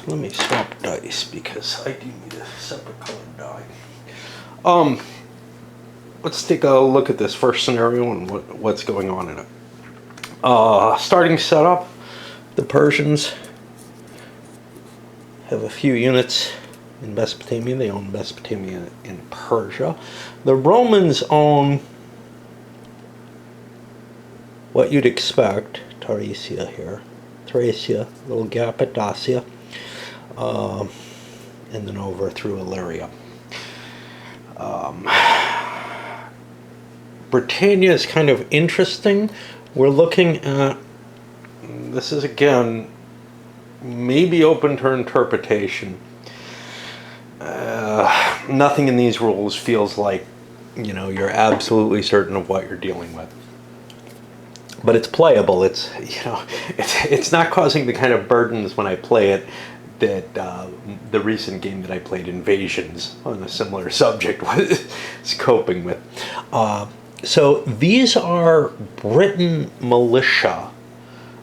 let me swap dice because I do need a separate colored die. Let's take a look at this first scenario and what's going on in it. Starting setup, the Persians have a few units in Mesopotamia. They own Mesopotamia in Persia. The Romans own what you'd expect, Thracia here. Thracia, little gap at Dacia, and then over through Illyria. Britannia is kind of interesting. We're looking at, this is again, maybe open to interpretation. Nothing in these rules feels like, you're absolutely certain of what you're dealing with. But it's playable. It's not causing the kind of burdens when I play it that the recent game that I played, Invasions, on a similar subject, was coping with. So these are Briton militia,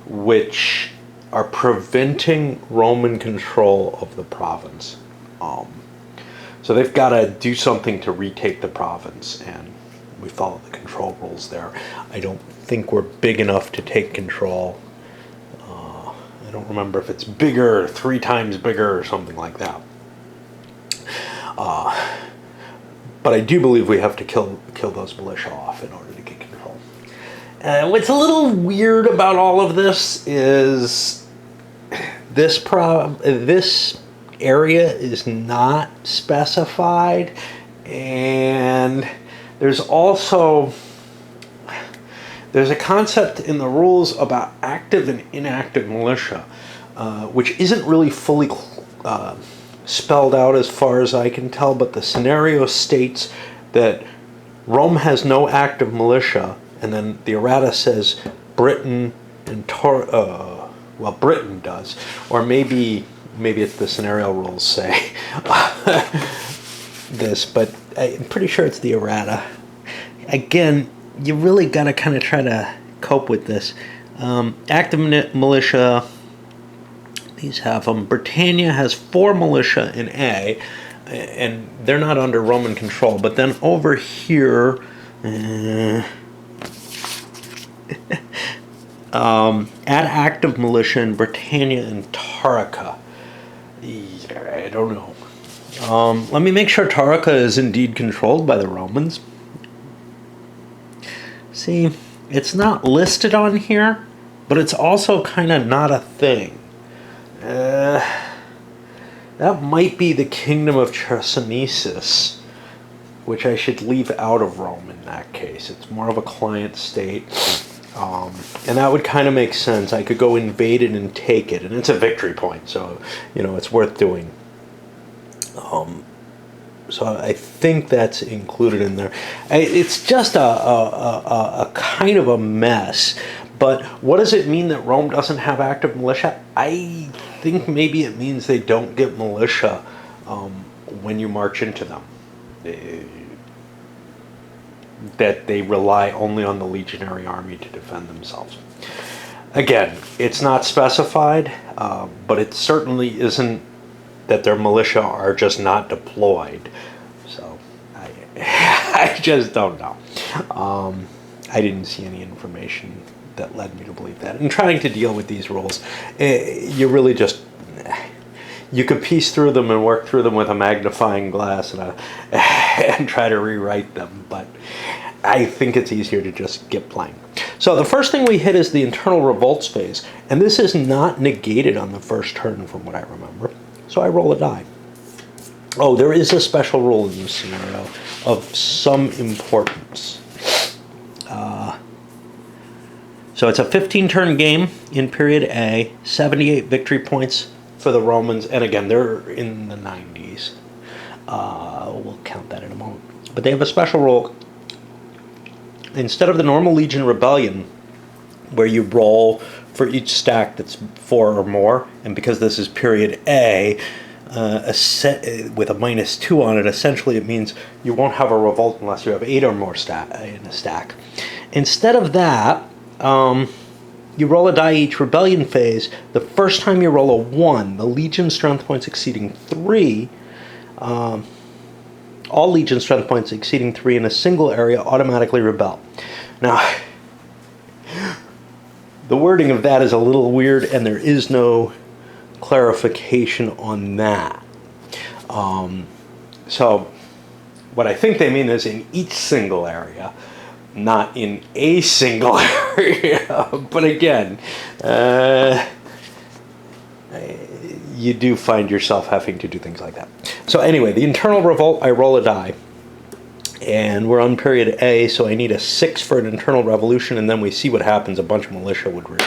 which are preventing Roman control of the province. So they've got to do something to retake the province, and we follow the control rules there. I don't think we're big enough to take control. I don't remember if it's bigger, 3 times bigger, or something like that. But I do believe we have to kill those militia off in order to get control. What's a little weird about all of this is this area is not specified, and there's a concept in the rules about active and inactive militia, which isn't really fully spelled out as far as I can tell, but the scenario states that Rome has no active militia, and then the errata says Britain and Britain does, or maybe it's the scenario rules say this, but I'm pretty sure it's the errata. Again, you really got to kind of try to cope with this. Active militia, these have them. Britannia has 4 militia in A, and they're not under Roman control. But then over here, add active militia in Britannia and Taurica. I don't know. Let me make sure Taurica is indeed controlled by the Romans. See, it's not listed on here, but it's also kind of not a thing. That might be the kingdom of Chersonesus, which I should leave out of Rome in that case. It's more of a client state. And that would kind of make sense. I could go invade it and take it, and it's a victory point, so it's worth doing. So I think that's included in there. It's just a kind of a mess. But what does it mean that Rome doesn't have active militia? I think maybe it means they don't get militia when you march into them. That they rely only on the legionary army to defend themselves. Again, it's not specified, but it certainly isn't that their militia are just not deployed. So I just don't know. I didn't see any information that led me to believe that. In trying to deal with these rules, you really just, you could piece through them and work through them with a magnifying glass and try to rewrite them, but I think it's easier to just get playing. So the first thing we hit is the internal revolts phase, and this is not negated on the first turn from what I remember. So I roll a die. Oh, there is a special rule in this scenario of some importance. So it's a 15-turn game in period A, 78 victory points for the Romans, and again, they're in the 90s. We'll count that in a moment. But they have a special rule. Instead of the normal Legion Rebellion, where you roll for each stack that's 4 or more, and because this is period A, with a -2 on it, essentially it means you won't have a revolt unless you have 8 or more in a stack. Instead of that, You roll a die each rebellion phase. The first time you roll a 1, the Legion strength points exceeding 3, all Legion strength points exceeding 3 in a single area automatically rebel. Now, the wording of that is a little weird, and there is no clarification on that. So, what I think they mean is in each single area, not in a single area. But again, you do find yourself having to do things like that. So anyway, the internal revolt, I roll a die. And we're on period A, so I need a 6 for an internal revolution, and then we see what happens. A bunch of militia would rear.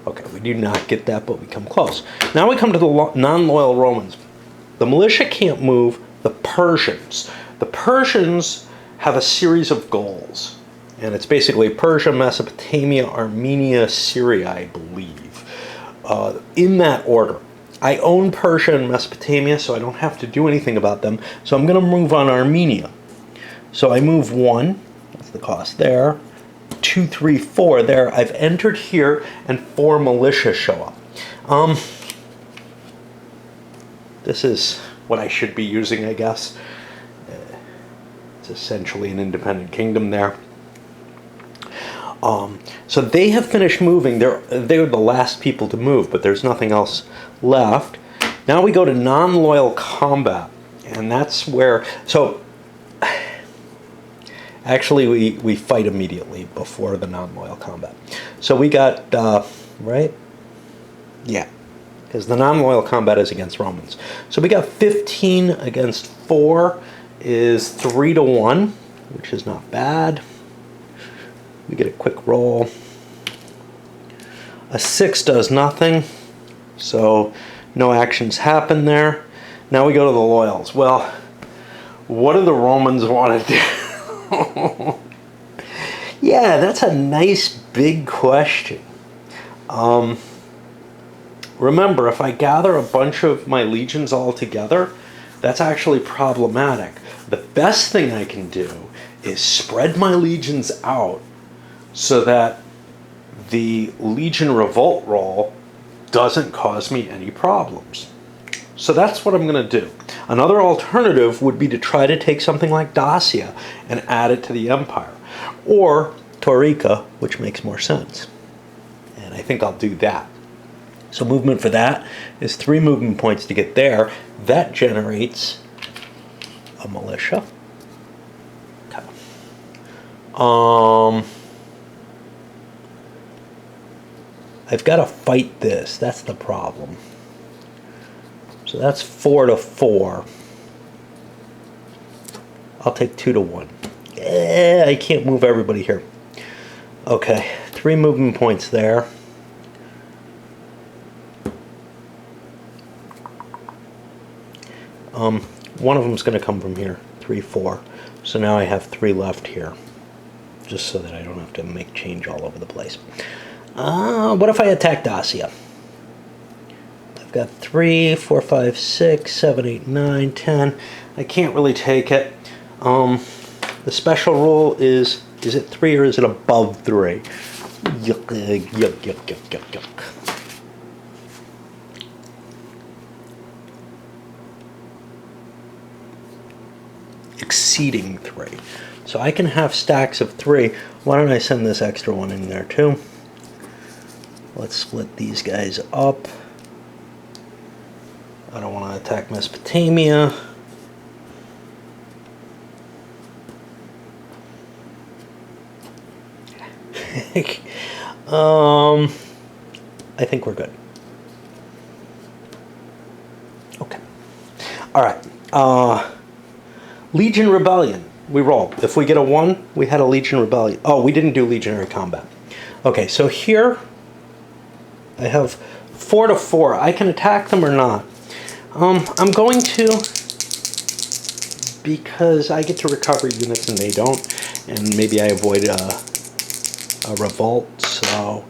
Okay, we do not get that, but we come close. Now we come to the non-loyal Romans. The militia can't move. The Persians. The Persians have a series of goals. And it's basically Persia, Mesopotamia, Armenia, Syria, I believe. In that order. I own Persia and Mesopotamia, so I don't have to do anything about them. So I'm going to move on Armenia. So I move 1. That's the cost there. 2, 3, 4 there. I've entered here, and 4 militia show up. This is what I should be using, I guess. It's essentially an independent kingdom there. So they have finished moving. They're the last people to move, but there's nothing else left. Now we go to non-loyal combat, and that's where... So, actually, we fight immediately before the non-loyal combat. So we got, right? Yeah, because the non-loyal combat is against Romans. So we got 15 against 4 is 3 to 1, which is not bad. We get a quick roll. A 6 does nothing, so no actions happen there. Now we go to the loyals. Well, what do the Romans want to do? Yeah, that's a nice big question. Remember, if I gather a bunch of my legions all together, that's actually problematic. The best thing I can do is spread my legions out so that the Legion Revolt roll doesn't cause me any problems. So that's what I'm going to do. Another alternative would be to try to take something like Dacia and add it to the Empire. Or Taurica, which makes more sense. And I think I'll do that. So movement for that is 3 movement points to get there. That generates a militia. Okay. I've got to fight this. That's the problem. So that's 4 to 4. I'll take 2 to 1. I can't move everybody here. Okay, 3 movement points there. One of them is going to come from here. 3, 4. So now I have 3 left here. Just so that I don't have to make change all over the place. What if I attack Dacia? I've got 3, 4, 5, 6, 7, 8, 9, 10. I can't really take it. The special rule is it 3 or is it above 3? Yuck, yuck, yuck, yuck, yuck, yuck. Exceeding 3. So I can have stacks of 3. Why don't I send this extra one in there too? Let's split these guys up. I don't want to attack Mesopotamia. I think we're good. Okay. All right. Legion Rebellion. We roll. If we get a 1, we had a Legion Rebellion. Oh, we didn't do Legionary Combat. Okay, so here I have 4 to 4. I can attack them or not. I'm going to, because I get to recover units and they don't, and maybe I avoid a revolt, so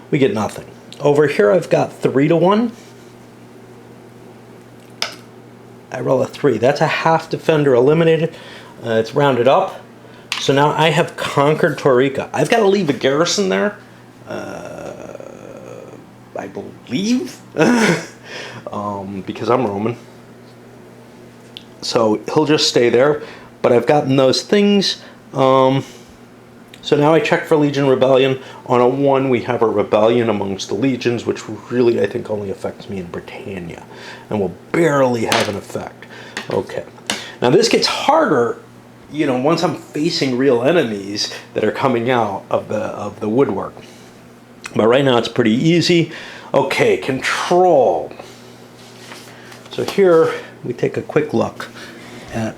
we get nothing. Over here I've got 3 to 1. I roll a 3. That's a half defender eliminated. It's rounded up. So now I have conquered Taurica. I've got to leave a garrison there. believe, because I'm Roman. So he'll just stay there. But I've gotten those things. So now I check for Legion Rebellion. On a 1, we have a rebellion amongst the legions, which really, I think, only affects me in Britannia, and will barely have an effect. Okay. Now this gets harder, you know, once I'm facing real enemies that are coming out of the woodwork. But right now it's pretty easy. Okay, control. So here we take a quick look at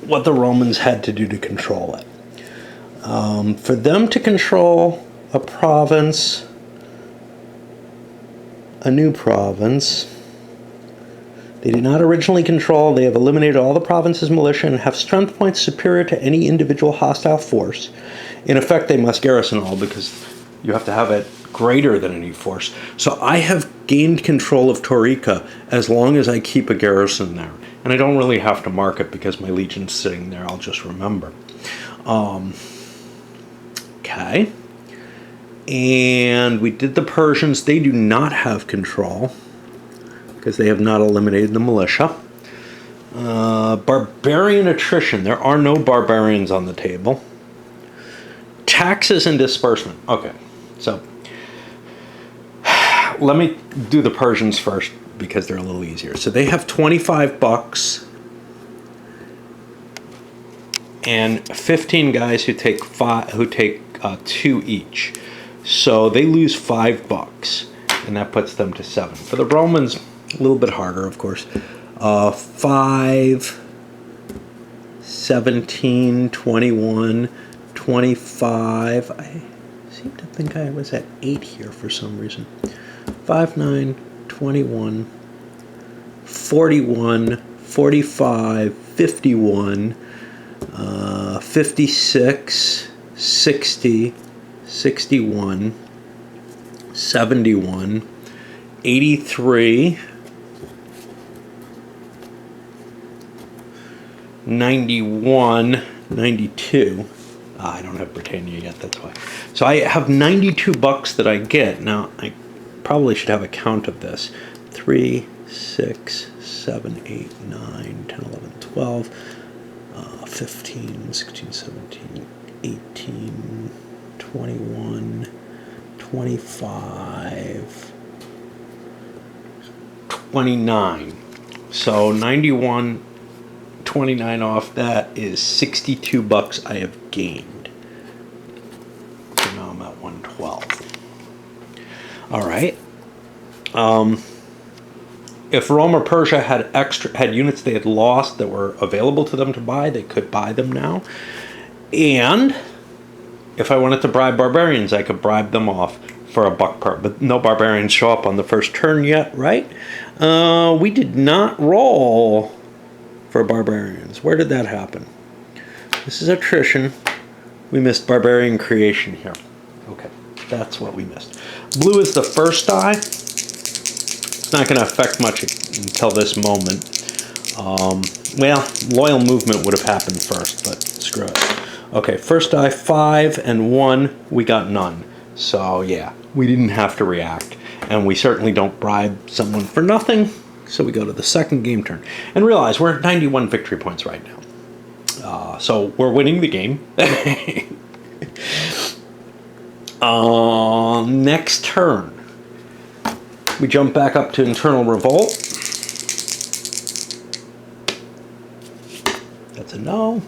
what the Romans had to do to control it. For them to control a province, a new province, they did not originally control. They have eliminated all the province's militia and have strength points superior to any individual hostile force. In effect, they must garrison all because you have to have it greater than any force. So I have gained control of Taurica as long as I keep a garrison there. And I don't really have to mark it because my legion's sitting there. I'll just remember. Okay. And we did the Persians. They do not have control because they have not eliminated the militia. Barbarian attrition. There are no barbarians on the table. Taxes and disbursement. Okay. So let me do the Persians first because they're a little easier. So they have 25 bucks and 15 guys who take 2 each. So they lose 5 bucks, and that puts them to 7. For the Romans, a little bit harder, of course. 5, 17, 21, 25. I seem to think I was at 8 here for some reason. 5, 9, 21, 41, 45, 51, 56, 60, 61, 71, 83, 91, 92. I don't have Britannia yet, that's why. So I have 92 bucks that I get. Now, I probably should have a count of this. 3, 6, 7, 8, 9, 10, 11, 12, 15, 16, 17, 18, 21, 25, 29. So 91, 29 off that is 62 bucks I have gained. So now I'm at 112. All right. If Rome or Persia had units they had lost that were available to them to buy, they could buy them now. And if I wanted to bribe barbarians, I could bribe them off for $1 per. But no barbarians show up on the first turn yet, right? We did not roll for barbarians. Where did that happen? This is attrition. We missed barbarian creation here. Okay, that's what we missed. Blue is the first die. It's not going to affect much until this moment. Well, Loyal Movement would have happened first, but screw it. Okay, first die, 5 and 1. We got none. So yeah, we didn't have to react. And we certainly don't bribe someone for nothing. So we go to the second game turn. And realize we're at 91 victory points right now. So we're winning the game. Next turn. We jump back up to Internal Revolt. That's a no.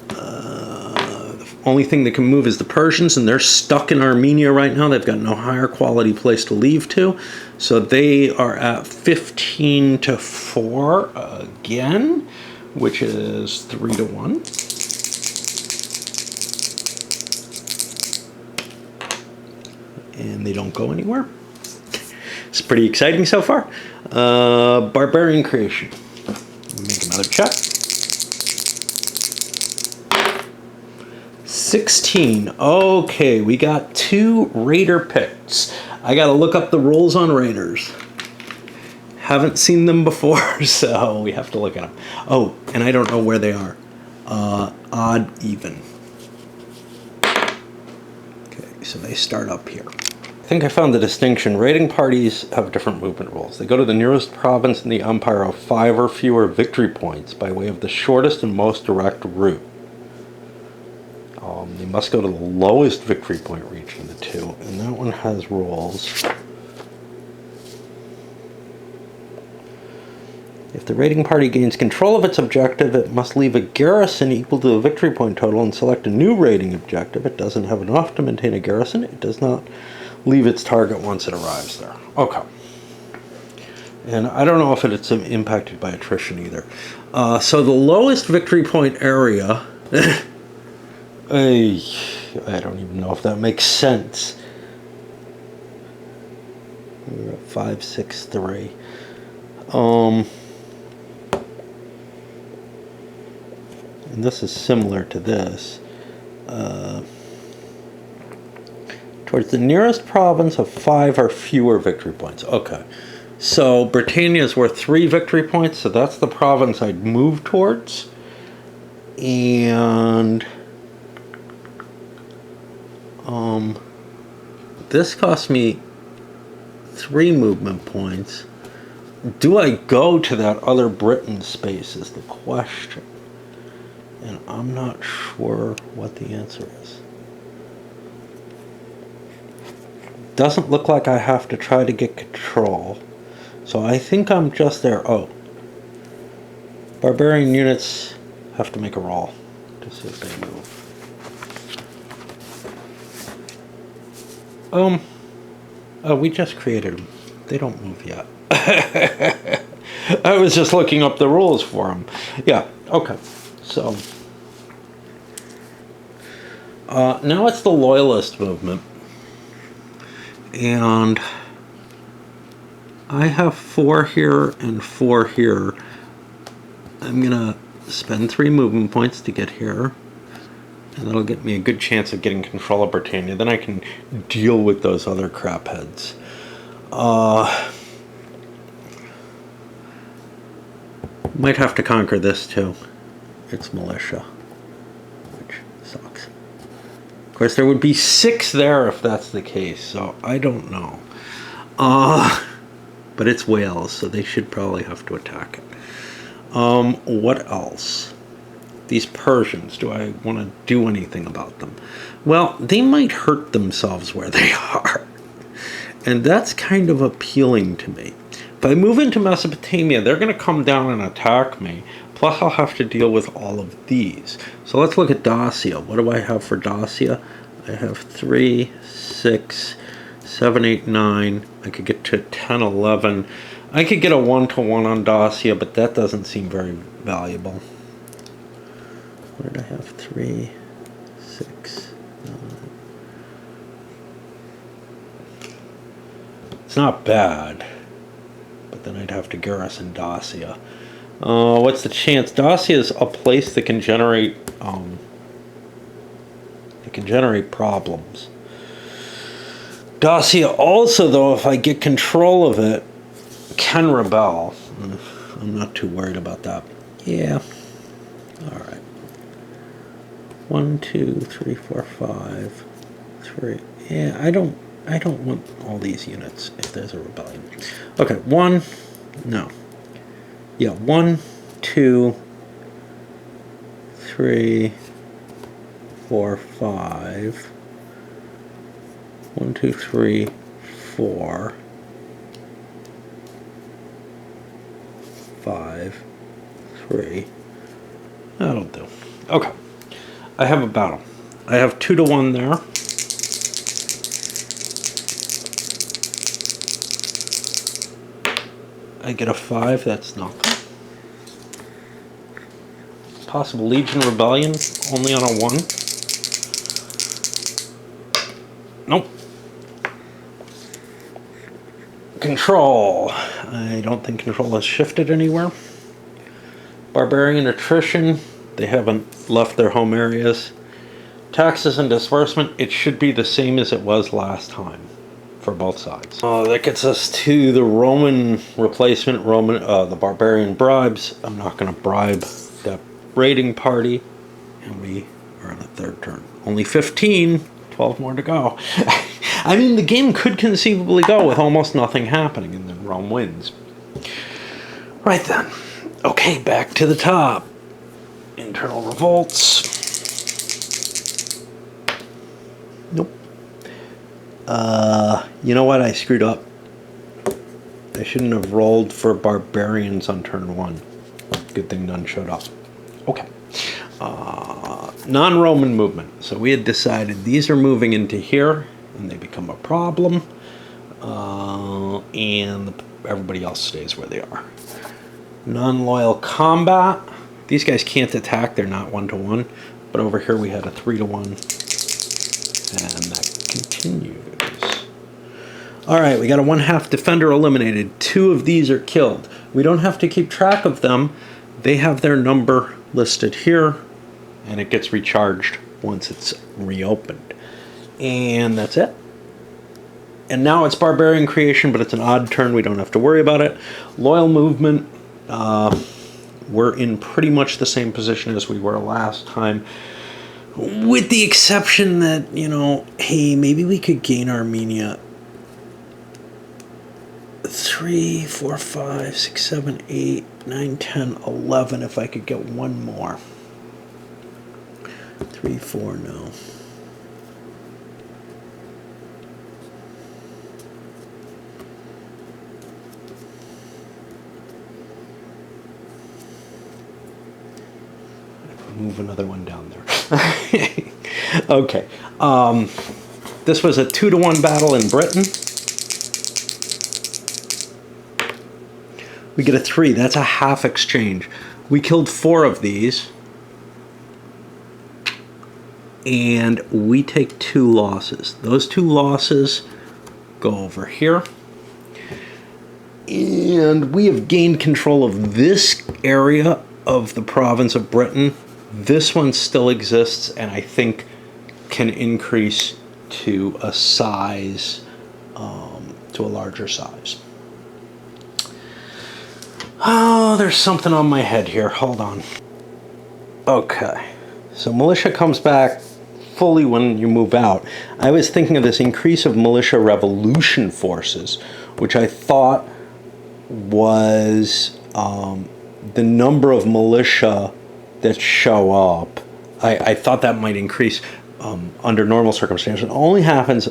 The only thing that can move is the Persians, and they're stuck in Armenia right now. They've got no higher quality place to leave to. So they are at 15 to 4 again, which is 3 to 1. And they don't go anywhere. It's pretty exciting so far. Barbarian creation. Make another check. 16. Okay, we got 2 raider picks. I gotta look up the rules on raiders. Haven't seen them before, so we have to look at them. Oh, and I don't know where they are. Odd, even. Okay, so they start up here. I think I found the distinction. Raiding parties have different movement rules. They go to the nearest province in the empire of 5 or fewer victory points by way of the shortest and most direct route. They must go to the lowest victory point region of the two, and that one has rules. If the raiding party gains control of its objective, it must leave a garrison equal to the victory point total and select a new raiding objective. It doesn't have enough to maintain a garrison. It does not leave its target once it arrives there. Okay. And I don't know if it's impacted by attrition either. So the lowest victory point area, I don't even know if that makes sense. We're at 563. And this is similar to this. Towards the nearest province of 5 or fewer victory points. Okay. So Britannia is worth 3 victory points, so that's the province I'd move towards. And this cost me 3 movement points. Do I go to that other Britain space is the question. And I'm not sure what the answer is. Doesn't look like I have to try to get control. So I think I'm just there. Oh. Barbarian units have to make a roll to see if they move. Oh, we just created them. They don't move yet. I was just looking up the rules for them. Yeah, okay. So, now it's the Loyalist Movement. And I have 4 here and 4 here. I'm going to spend 3 movement points to get here. And that'll get me a good chance of getting control of Britannia. Then I can deal with those other crap heads. Might have to conquer this too. It's militia, which sucks. Of course, there would be 6 there if that's the case, so I don't know. But it's Wales, so they should probably have to attack it. What else? These Persians, do I want to do anything about them? Well, they might hurt themselves where they are. And that's kind of appealing to me. If I move into Mesopotamia, they're going to come down and attack me. Plus, I'll have to deal with all of these. So let's look at Dacia. What do I have for Dacia? I have 3, 6, 7, 8, 9. I could get to 10, 11. I could get a 1-to-1 on Dacia, but that doesn't seem very valuable. What did I have? 3, 6, 9. It's not bad, but then I'd have to garrison Dacia. What's the chance? Dacia is a place that can generate problems. Dacia also, though, if I get control of it, can rebel. I'm not too worried about that. Yeah. All right. 1, 2, 3, 4, 5, 3. Yeah, I don't want all these units if there's a rebellion. Okay, 1. No. Yeah, 1, 2, 3, 4, 5. 1, 2, 3, 4, 5, 3. That'll do. Okay. I have a battle. I have 2-to-1 there. I get a 5, that's nothing. Possible Legion Rebellion, only on a 1. Nope. Control. I don't think control has shifted anywhere. Barbarian attrition. They haven't left their home areas. Taxes and disbursement. It should be the same as it was last time for both sides. That gets us to the Roman replacement, the barbarian bribes. I'm not going to bribe that raiding party. And we are on the 3rd turn. Only 15. 12 more to go. I mean, the game could conceivably go with almost nothing happening, and then Rome wins. Right then. Okay, back to the top. Internal revolts. Nope. You know what? I screwed up. I shouldn't have rolled for barbarians on turn 1. Good thing none showed up. Okay. Non-Roman movement. So we had decided these are moving into here, and they become a problem. And everybody else stays where they are. Non-loyal combat. These guys can't attack. They're not 1-to-1. But over here we had a 3-to-1. And that continues. All right, we got a 1/2 defender eliminated. 2 of these are killed. We don't have to keep track of them. They have their number listed here, and it gets recharged once it's reopened. And that's it. And now it's barbarian creation, but it's an odd turn. We don't have to worry about it. Loyal movement. We're in pretty much the same position as we were last time, with the exception that, you know, hey, maybe we could gain Armenia 3, 4, 5, 6, 7, 8, 9, 10, 11 if I could get one more. 3, 4, no. Move another one down there. Okay. This was a 2-to-1 battle in Britain. We get a 3. That's a half exchange. We killed 4 of these. And we take 2 losses. Those 2 losses go over here. And we have gained control of this area of the province of Britain. This one still exists, and I think can increase to a size, to a larger size. Oh, there's something on my head here. Hold on. Okay. So militia comes back fully when you move out. I was thinking of this increase of militia revolution forces, which I thought was the number of militia that show up. I thought that might increase under normal circumstances. It only happens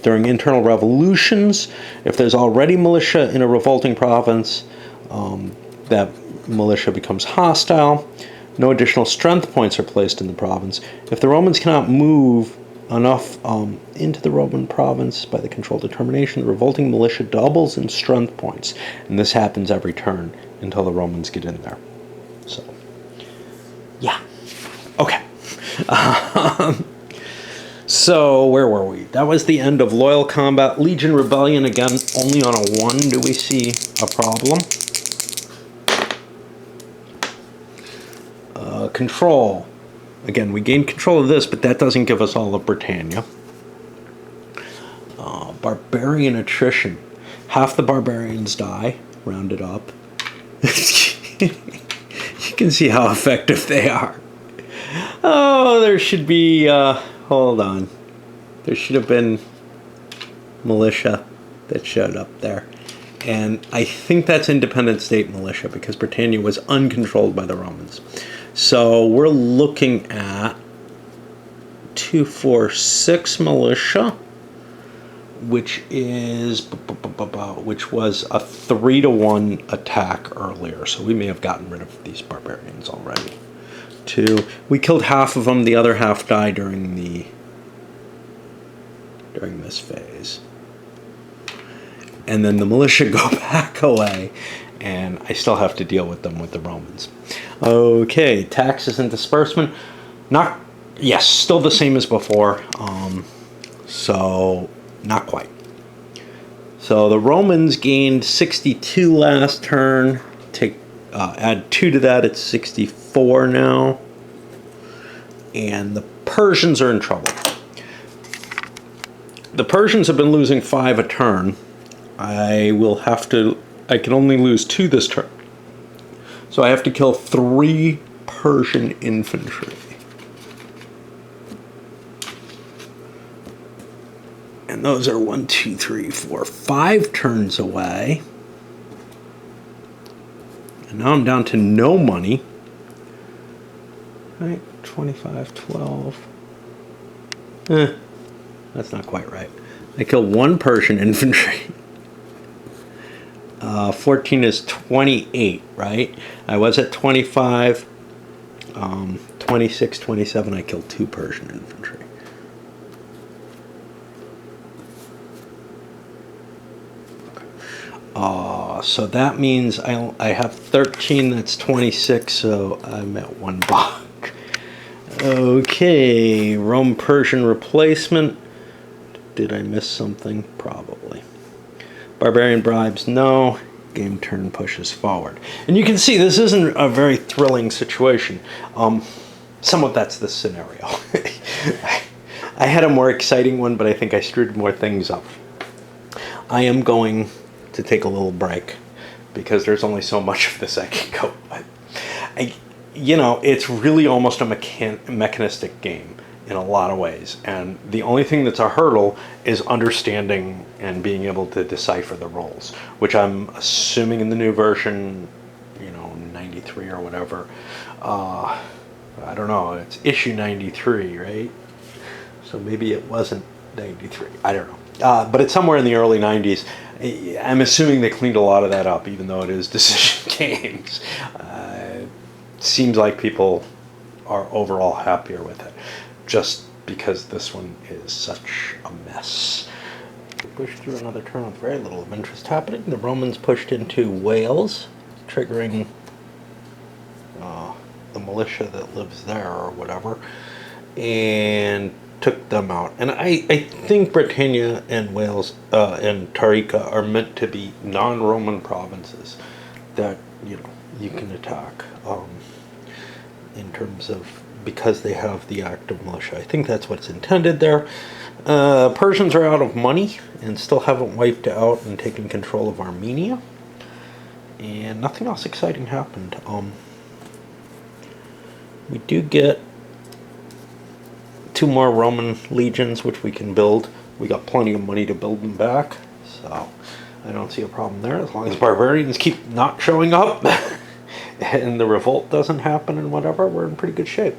during internal revolutions. If there's already militia in a revolting province, that militia becomes hostile. No additional strength points are placed in the province. If the Romans cannot move enough into the Roman province by the control determination, the revolting militia doubles in strength points. And this happens every turn until the Romans get in there. So, yeah. Okay. So, where were we? That was the end of Loyal Combat. Legion Rebellion, again, only on a 1 do we see a problem. Control. Again, we gain control of this, but that doesn't give us all of Britannia. Barbarian attrition. Half the barbarians die, rounded up. You can see how effective they are. Oh, there should be, hold on. There should have been militia that showed up there. And I think that's independent state militia because Britannia was uncontrolled by the Romans. So we're looking at 2, 4, 6 militia, which is which was a 3-to-1 attack earlier. So we may have gotten rid of these barbarians already. 2. We killed half of them. The other half died during this phase. And then the militia go back away, and I still have to deal with them with the Romans. Okay, taxes and disbursement. Yes, still the same as before. So, not quite. So the Romans gained 62 last turn. Add 2 to that, it's 64 now. And the Persians are in trouble. The Persians have been losing 5 a turn. I can only lose 2 this turn. So I have to kill 3 Persian infantry. And And those are 1, 2, 3, 4, 5 turns away. And now I'm down to no money. Right, 25, 12. That's not quite right. I kill 1 Persian infantry. 14 is 28, right? I was at 25. 26, 27, I killed 2 Persian infantry. So that means I have 13, that's 26, so I'm at 1 buck. Okay, Rome-Persian replacement. Did I miss something? Probably. Barbarian bribes, no. Game turn pushes forward. And you can see this isn't a very thrilling situation. Some of that's the scenario. I had a more exciting one, but I think I screwed more things up. I am going to take a little break because there's only so much of this I can go with. You know, it's really almost a mechanistic game in a lot of ways, and the only thing that's a hurdle is understanding and being able to decipher the roles, which I'm assuming in the new version, you know, 93 or whatever. I don't know, it's issue 93, right? So maybe it wasn't 93, I don't know. But it's somewhere in the early 90s. I'm assuming they cleaned a lot of that up, even though it is decision games. Seems like people are overall happier with it, just because this one is such a mess. We pushed through another turn with very little of interest happening. The Romans pushed into Wales, triggering the militia that lives there or whatever, and took them out. And I think Britannia and Wales and Tariqa are meant to be non-Roman provinces that, you know, you can attack in terms of, because they have the active militia. I think that's what's intended there. Persians are out of money and still haven't wiped out and taken control of Armenia. And nothing else exciting happened. We do get 2 more Roman legions, which we can build. We got plenty of money to build them back, so I don't see a problem there, as long as barbarians keep not showing up and the revolt doesn't happen and whatever, we're in pretty good shape.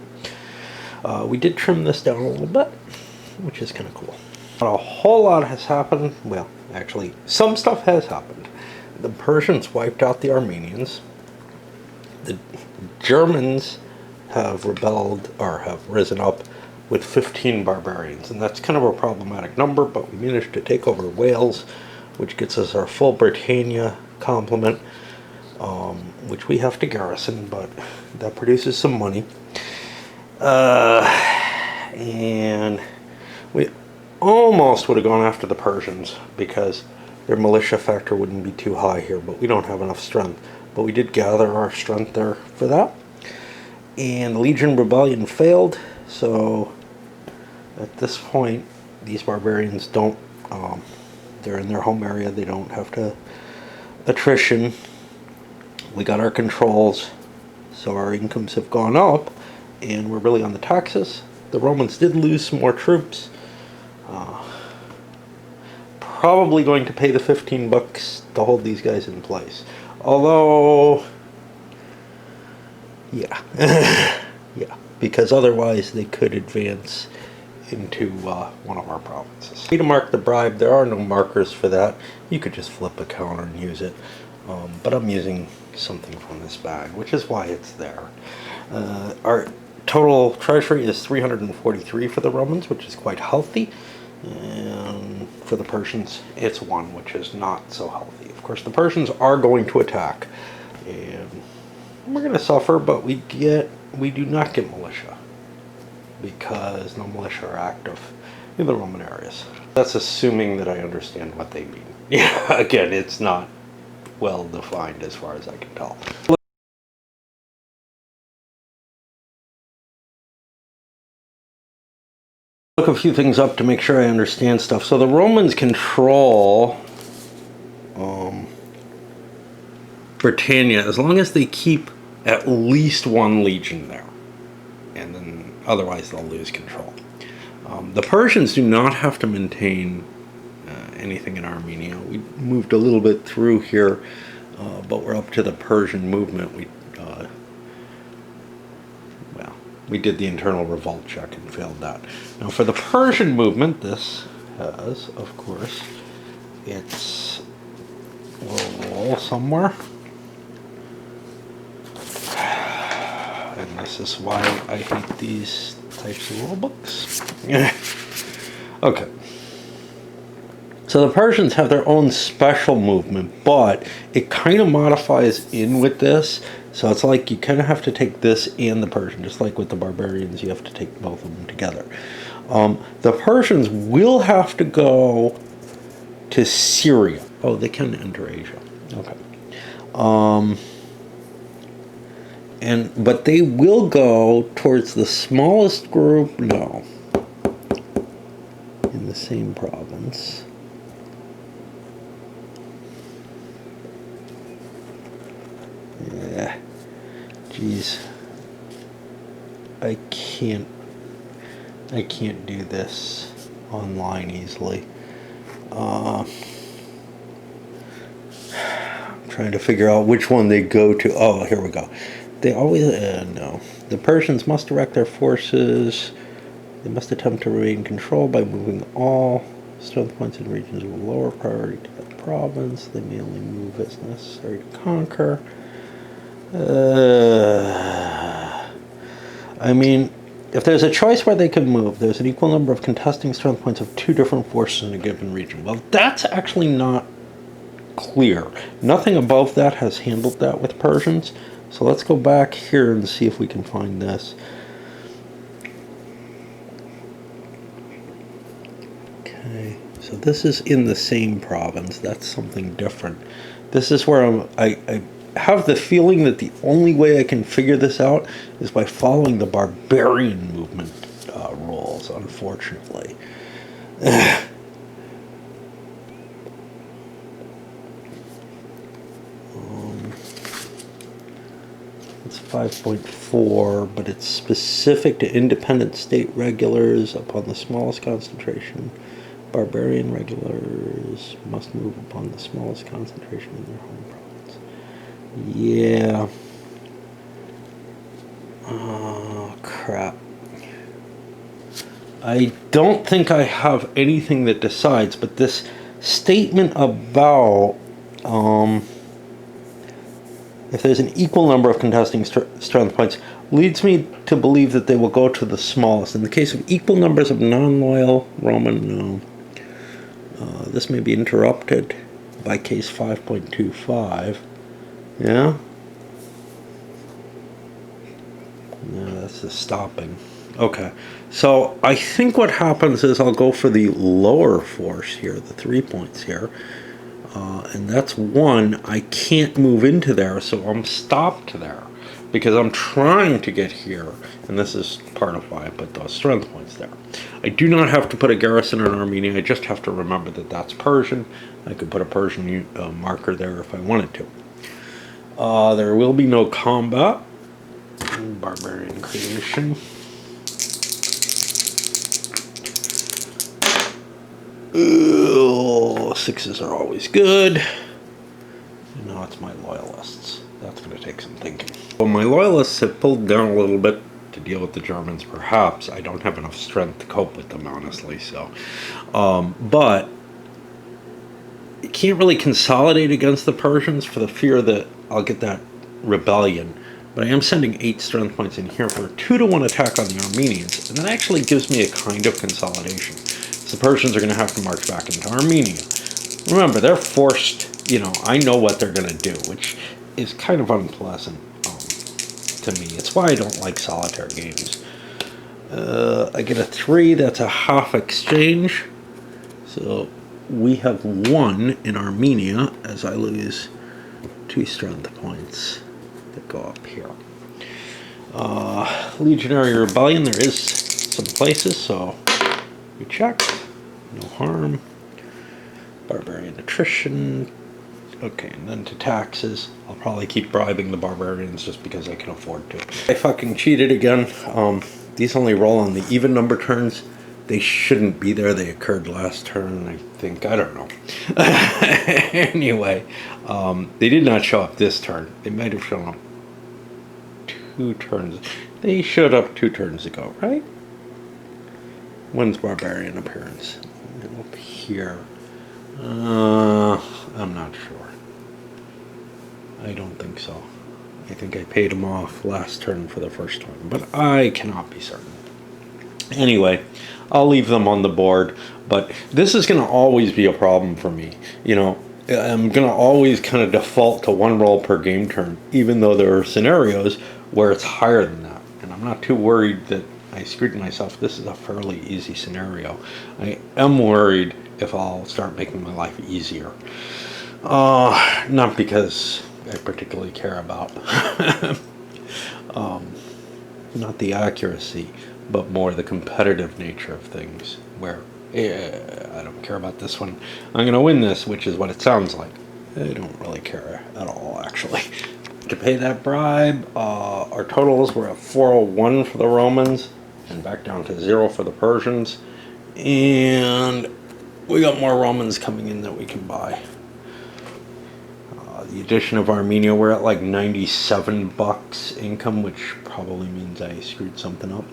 We did trim this down a little bit, which is kind of cool. Not a whole lot has happened. Well, actually, some stuff has happened. The Persians wiped out the Armenians. The Germans have rebelled, or have risen up with 15 barbarians, and that's kind of a problematic number, but we managed to take over Wales, which gets us our full Britannia complement, which we have to garrison, but that produces some money. And we almost would have gone after the Persians because their militia factor wouldn't be too high here, but we don't have enough strength. But we did gather our strength there for that. And Legion Rebellion failed, so at this point these barbarians don't, they're in their home area, they don't have to attrition. We got our controls, so our incomes have gone up, and we're really on the taxes. The Romans did lose some more troops. Probably going to pay the 15 bucks to hold these guys in place. Although, yeah, yeah, because otherwise they could advance into one of our provinces. To mark the bribe, there are no markers for that. You could just flip a counter and use it. But I'm using something from this bag, which is why it's there. Our total treasury is 343 for the Romans, which is quite healthy. And for the Persians, it's 1, which is not so healthy. Of course, the Persians are going to attack, and we're going to suffer, but we do not get militia, because no militia are active in the Roman areas. That's assuming that I understand what they mean. Yeah, again, it's not well defined as far as I can tell. Look a few things up to make sure I understand stuff. So the Romans control Britannia as long as they keep at least 1 legion there, and then otherwise they'll lose control. The Persians do not have to maintain anything in Armenia. We moved a little bit through here, but we're up to the Persian movement. We did the internal revolt check and failed that. Now for the Persian movement, this has, of course, its little roll somewhere. And this is why I hate these types of rule books. Okay. So the Persians have their own special movement, but it kind of modifies in with this. So it's like you kind of have to take this and the Persian, just like with the barbarians, you have to take both of them together. The Persians will have to go to Syria. Oh, they can enter Asia. Okay. But they will go towards the smallest group, no, in the same province. Yeah, geez, I can't do this online easily. I'm trying to figure out which one they go to. Oh, here we go. They always, no. The Persians must direct their forces. They must attempt to regain control by moving all strength points in regions with lower priority to the province. They may only move as necessary to conquer. I mean, if there's a choice where they can move, there's an equal number of contesting strength points of 2 different forces in a given region. Well, that's actually not clear. Nothing above that has handled that with Persians. So let's go back here and see if we can find this. Okay, so this is in the same province. That's something different. This is where I have the feeling that the only way I can figure this out is by following the Barbarian Movement rules, unfortunately. It's 5.4, but it's specific to independent state regulars upon the smallest concentration. Barbarian regulars must move upon the smallest concentration in their home province. Yeah. Oh, crap. I don't think I have anything that decides, but this statement about if there's an equal number of contesting strength points leads me to believe that they will go to the smallest. In the case of equal numbers of non-loyal Roman, no. This may be interrupted by case 5.25. Yeah? No, that's the stopping. Okay, so I think what happens is I'll go for the lower force here, the 3 points here. And that's 1. I can't move into there, so I'm stopped there because I'm trying to get here, and this is part of why I put those strength points there. I do not have to put a garrison in Armenia. I just have to remember that that's Persian. I could put a Persian marker there if I wanted to. There will be no combat. Barbarian creation. Ooh, 6s are always good. And now it's my loyalists. That's going to take some thinking. Well, my loyalists have pulled down a little bit to deal with the Germans, perhaps. I don't have enough strength to cope with them, honestly. So, but you can't really consolidate against the Persians for the fear that I'll get that rebellion. But I am sending 8 strength points in here for a 2-to-1 attack on the Armenians, and that actually gives me a kind of consolidation. So the Persians are going to have to march back into Armenia. Remember, they're forced, I know what they're going to do, which is kind of unpleasant to me. It's why I don't like solitaire games. I get a 3, that's a half exchange. So we have 1 in Armenia as I lose 2 strength points that go up here. Legionary Rebellion, there is some places, so we check. No harm. Barbarian attrition. Okay, and then to taxes. I'll probably keep bribing the barbarians just because I can afford to. I fucking cheated again. These only roll on the even number turns. They shouldn't be there. They occurred last turn, I think. I don't know. Anyway, they did not show up this turn. They might have shown up 2 turns. They showed up 2 turns ago, right? When's Barbarian appearance? Up here. I'm not sure. I don't think so. I think I paid him off last turn for the first turn, but I cannot be certain. Anyway, I'll leave them on the board, but this is going to always be a problem for me. You know, I'm going to always kind of default to 1 roll per game turn, even though there are scenarios where it's higher than that. And I'm not too worried that I screwed myself. This is a fairly easy scenario. I am worried if I'll start making my life easier. Not because I particularly care about not the accuracy, but more the competitive nature of things, where I don't care about this one. I'm going to win this, which is what it sounds like. I don't really care at all, actually. To pay that bribe, our totals were at 401 for the Romans, and back down to 0 for the Persians. And we got more Romans coming in that we can buy. The addition of Armenia, we're at like 97 bucks income, which probably means I screwed something up.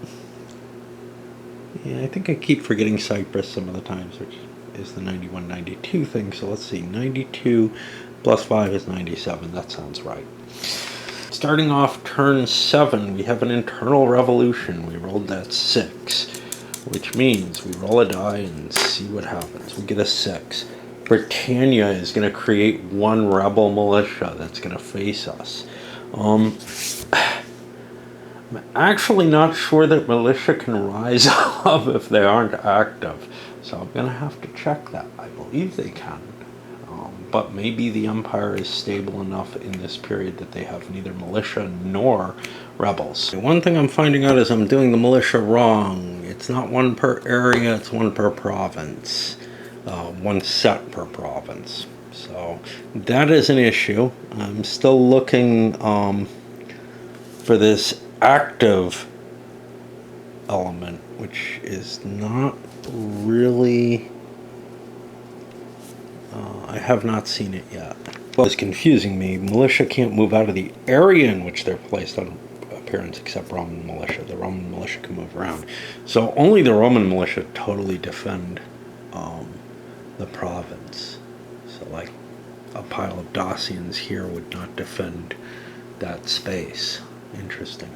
Yeah, I think I keep forgetting Cyprus some of the times, which is the 91, 92 thing. So let's see, 92 plus 5 is 97. That sounds right. Starting off turn 7, we have an internal revolution. We rolled that 6, which means we roll a die and see what happens. We get a 6. Britannia is going to create 1 rebel militia that's going to face us. I'm actually not sure that militia can rise up if they aren't active, so I'm going to have to check that. I believe they can, but maybe the empire is stable enough in this period that they have neither militia nor rebels. One thing I'm finding out is I'm doing the militia wrong. It's not 1 per area, it's 1 per province. 1 set per province. So that is an issue. I'm still looking for this active element, which is not really... I have not seen it yet. Well, it's confusing me. Militia can't move out of the area in which they're placed on appearance except Roman militia. The Roman militia can move around. So only the Roman militia totally defend the province. So like a pile of Dacians here would not defend that space. Interesting.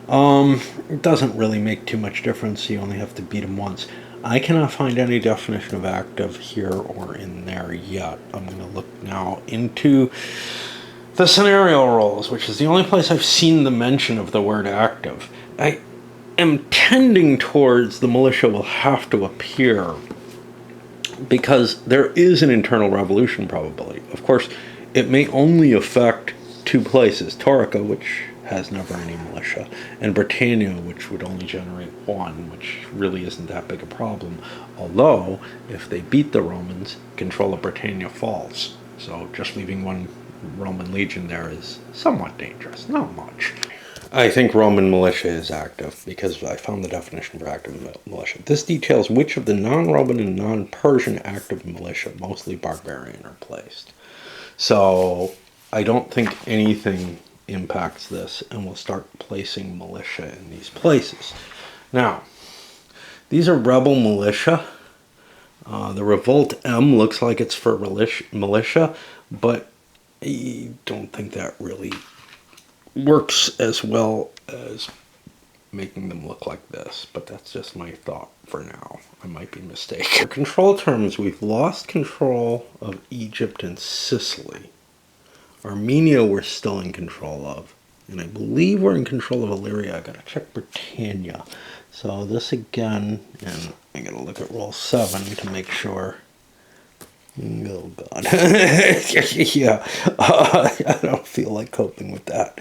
It doesn't really make too much difference. You only have to beat them once. I cannot find any definition of active here or in there yet. I'm going to look now into the scenario rolls, which is the only place I've seen the mention of the word active. I am tending towards the militia will have to appear because there is an internal revolution probability. Of course, it may only affect 2 places, Taurica, which has never any militia, and Britannia, which would only generate 1, which really isn't that big a problem. Although, if they beat the Romans, control of Britannia falls. So just leaving 1 Roman legion there is somewhat dangerous, not much. I think Roman militia is active because I found the definition for active militia. This details which of the non-Roman and non-Persian active militia, mostly barbarian, are placed. So I don't think anything impacts this, and we'll start placing militia in these places. Now, these are rebel militia. The Revolt M looks like it's for militia, but I don't think that really works as well as making them look like this, but that's just my thought for now. I might be mistaken. For control terms, we've lost control of Egypt and Sicily. Armenia we're still in control of, and I believe we're in control of Illyria. I gotta check Britannia. So this again, and I gotta look at roll 7 to make sure. Oh god. Yeah, I don't feel like coping with that.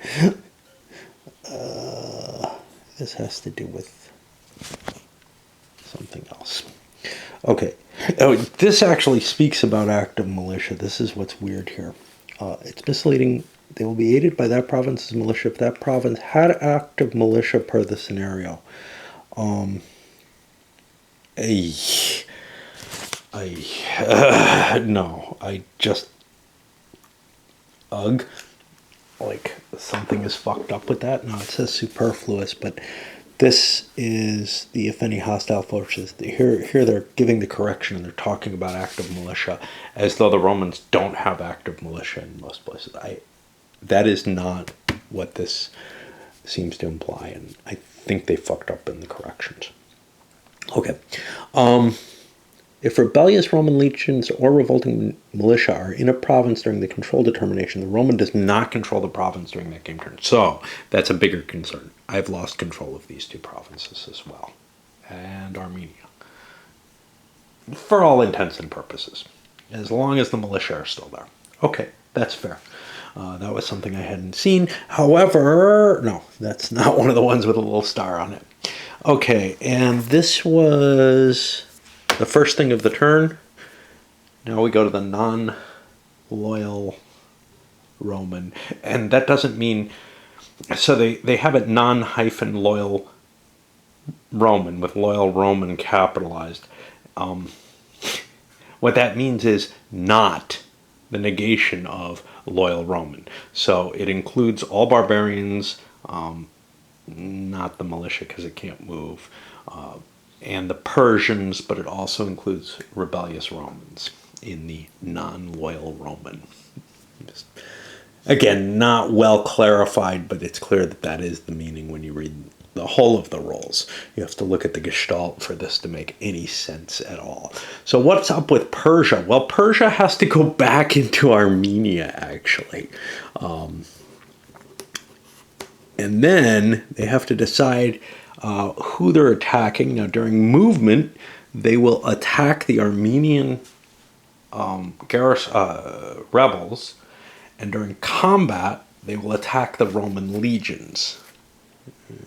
This has to do with something else. Okay, this actually speaks about active militia. This is what's weird here. It's misleading. They will be aided by that province's militia if that province had active militia per the scenario. No, I just, ugh, like something is fucked up with that. No, it says superfluous, but this is the if any hostile forces. Here they're giving the correction and they're talking about active militia as though the Romans don't have active militia in most places. That is not what this seems to imply, and I think they fucked up in the corrections. Okay. If rebellious Roman legions or revolting militia are in a province during the control determination, the Roman does not control the province during that game turn. So that's a bigger concern. I've lost control of these two provinces as well, and Armenia. For all intents and purposes, as long as the militia are still there. Okay, that's fair. That was something I hadn't seen. However, no, that's not one of the ones with a little star on it. Okay, and this was the first thing of the turn. Now we go to the non-loyal Roman. And that doesn't mean... So they have it non-loyal Roman, with loyal Roman capitalized. What that means is not the negation of loyal Roman. So it includes all barbarians, not the militia because it can't move, and the Persians, but it also includes rebellious Romans in the non-loyal Roman. Just, again, not well clarified, but it's clear that that is the meaning when you read the whole of the roles. You have to look at the gestalt for this to make any sense at all. So what's up with Persia? Well, Persia has to go back into Armenia, actually. And then they have to decide who they're attacking. Now, during movement, they will attack the Armenian rebels, and during combat, they will attack the Roman legions,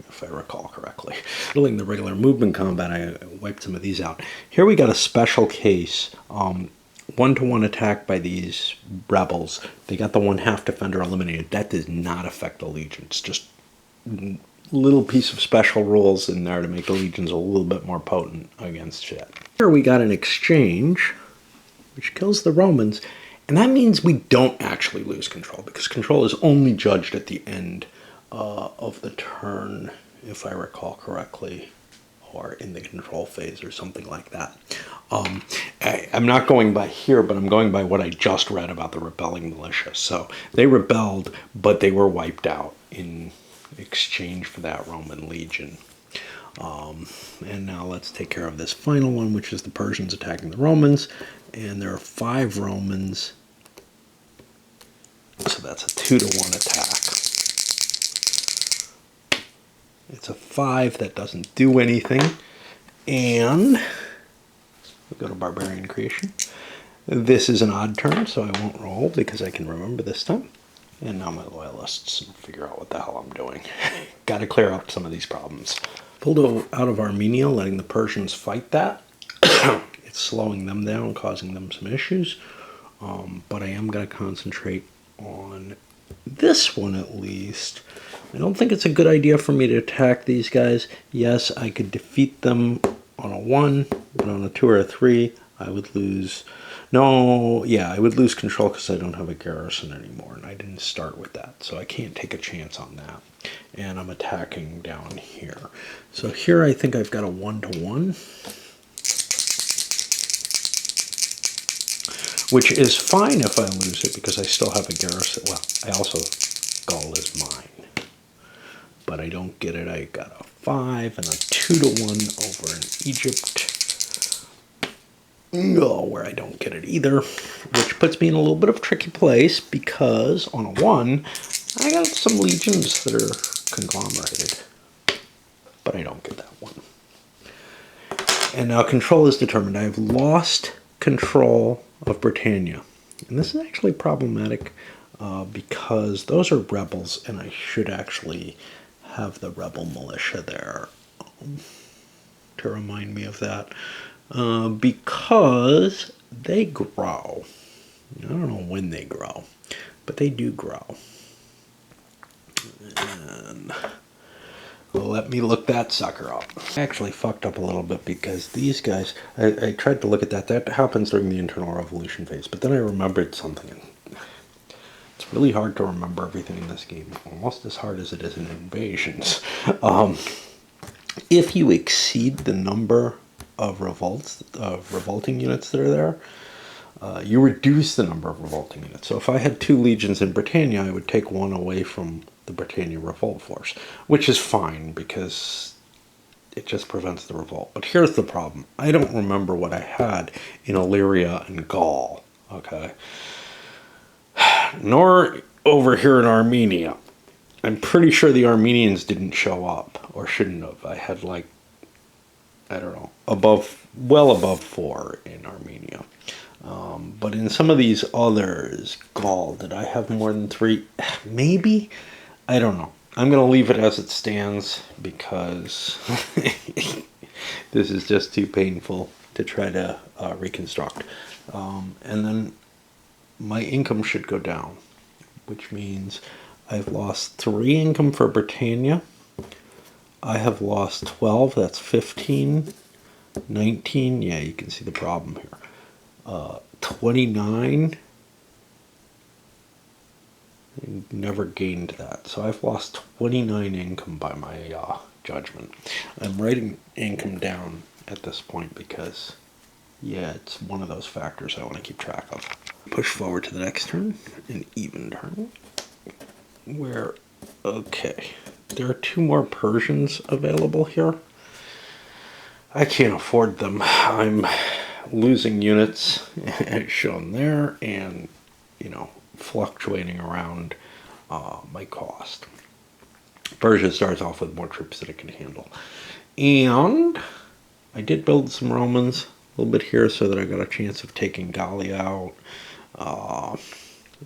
if I recall correctly. During the regular movement combat, I wiped some of these out. Here we got a special case, one-to-one attack by these rebels. They got the one-half defender eliminated. That does not affect the legions, just little piece of special rules in there to make the legions a little bit more potent against shit. Here we got an exchange, which kills the Romans, and that means we don't actually lose control, because control is only judged at the end of the turn, if I recall correctly, or in the control phase or something like that. I'm not going by here, but I'm going by what I just read about the rebelling militia. So they rebelled, but they were wiped out in exchange for that Roman legion. And now let's take care of this final one, which is the Persians attacking the Romans. And there are 5 Romans. So that's a 2-to-1 attack. It's a 5 that doesn't do anything. And we go to Barbarian Creation. This is an odd turn, so I won't roll because I can remember this time. And now my loyalists and figure out what the hell I'm doing. Got to clear up some of these problems. Pulled out of Armenia, letting the Persians fight that. It's slowing them down, causing them some issues. But I am going to concentrate on this one at least. I don't think it's a good idea for me to attack these guys. Yes, I could defeat them on a 1, but on a 2 or a 3, I would lose... No, yeah, I would lose control because I don't have a garrison anymore, and I didn't start with that, so I can't take a chance on that. And I'm attacking down here. So here I think I've got a 1-to-1, which is fine if I lose it because I still have a garrison. Well, I also... Gaul is mine. But I don't get it. I got a 5 and a 2-to-1 over in Egypt. No, where I don't get it either, which puts me in a little bit of a tricky place because on a 1, I got some legions that are conglomerated, but I don't get that one. And now control is determined. I've lost control of Britannia, and this is actually problematic because those are rebels, and I should actually have the rebel militia there to remind me of that. Because they grow. I don't know when they grow, but they do grow. And Let me look that sucker up. I actually fucked up a little bit because these guys, I tried to look at that. That happens during the internal revolution phase, but then I remembered something. And it's really hard to remember everything in this game, almost as hard as it is in Invasions. If you exceed the number of revolting units that are there, you reduce the number of revolting units. So if I had 2 legions in Britannia, I would take 1 away from the Britannia revolt force, which is fine because it just prevents the revolt. But here's the problem. I don't remember what I had in Illyria and Gaul, okay? Nor over here in Armenia. I'm pretty sure the Armenians didn't show up, or shouldn't have. I had like, I don't know, well above 4 in Armenia. But in some of these others, Gaul, did I have more than 3? Maybe? I don't know. I'm going to leave it as it stands because this is just too painful to try to reconstruct. And then my income should go down, which means I've lost 3 income for Britannia. I have lost 12. That's 15, 19. Yeah, you can see the problem here. 29. Never gained that. So I've lost 29 income by my judgment. I'm writing income down at this point because, yeah, it's one of those factors I want to keep track of. Push forward to the next turn, an even turn, where, okay, there are 2 more Persians available here. I can't afford them. I'm losing units, as shown there, and, you know, fluctuating around my cost. Persia starts off with more troops than it can handle. And I did build some Romans a little bit here so that I got a chance of taking Gallia out.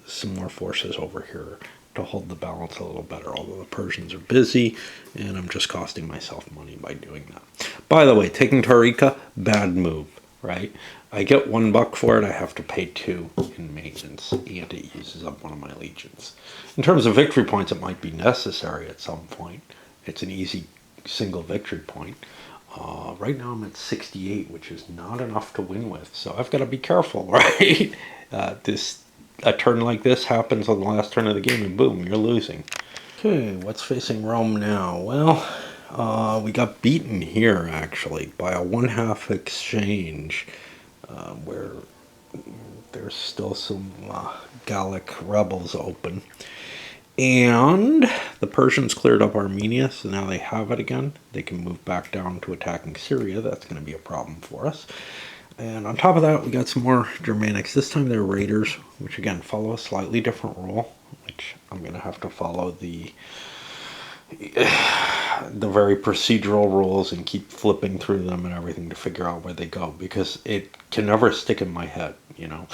Some more forces over here to hold the balance a little better, although the Persians are busy, and I'm just costing myself money by doing that. By the way, taking Tariqa, bad move, right? I get $1 for it, I have to pay 2 in maintenance, and it uses up one of my legions. In terms of victory points, it might be necessary at some point. It's an easy single victory point. Right now I'm at 68, which is not enough to win with, so I've got to be careful, right? A turn like this happens on the last turn of the game, and boom, you're losing. Okay, what's facing Rome now? Well, we got beaten here, actually, by a 1/2 exchange, where there's still some Gallic rebels open. And the Persians cleared up Armenia, so now they have it again. They can move back down to attacking Syria. That's going to be a problem for us. And on top of that, we got some more Germanics. This time they're raiders, which again follow a slightly different rule, which I'm going to have to follow the very procedural rules and keep flipping through them and everything to figure out where they go, because it can never stick in my head, you know.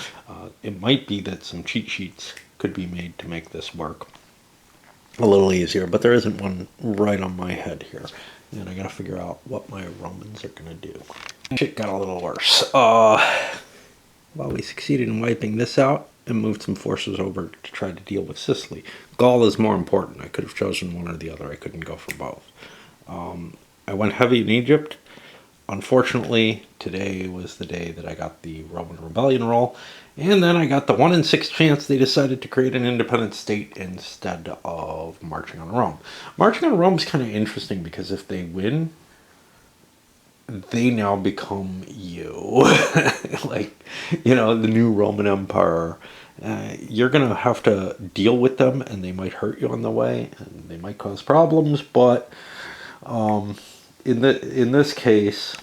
It might be that some cheat sheets could be made to make this work a little easier, but there isn't one right on my head here. And I gotta figure out what my Romans are gonna do. Shit got a little worse. Well, we succeeded in wiping this out and moved some forces over to try to deal with Sicily. Gaul is more important. I could have chosen one or the other. I couldn't go for both. I went heavy in Egypt. Unfortunately, today was the day that I got the Roman rebellion roll, and then I got the 1 in 6 chance they decided to create an independent state instead of marching on Rome. Marching on Rome is kind of interesting because if they win, they now become you. Like, you know, the new Roman Empire. You're going to have to deal with them, and they might hurt you on the way, and they might cause problems, but in this case,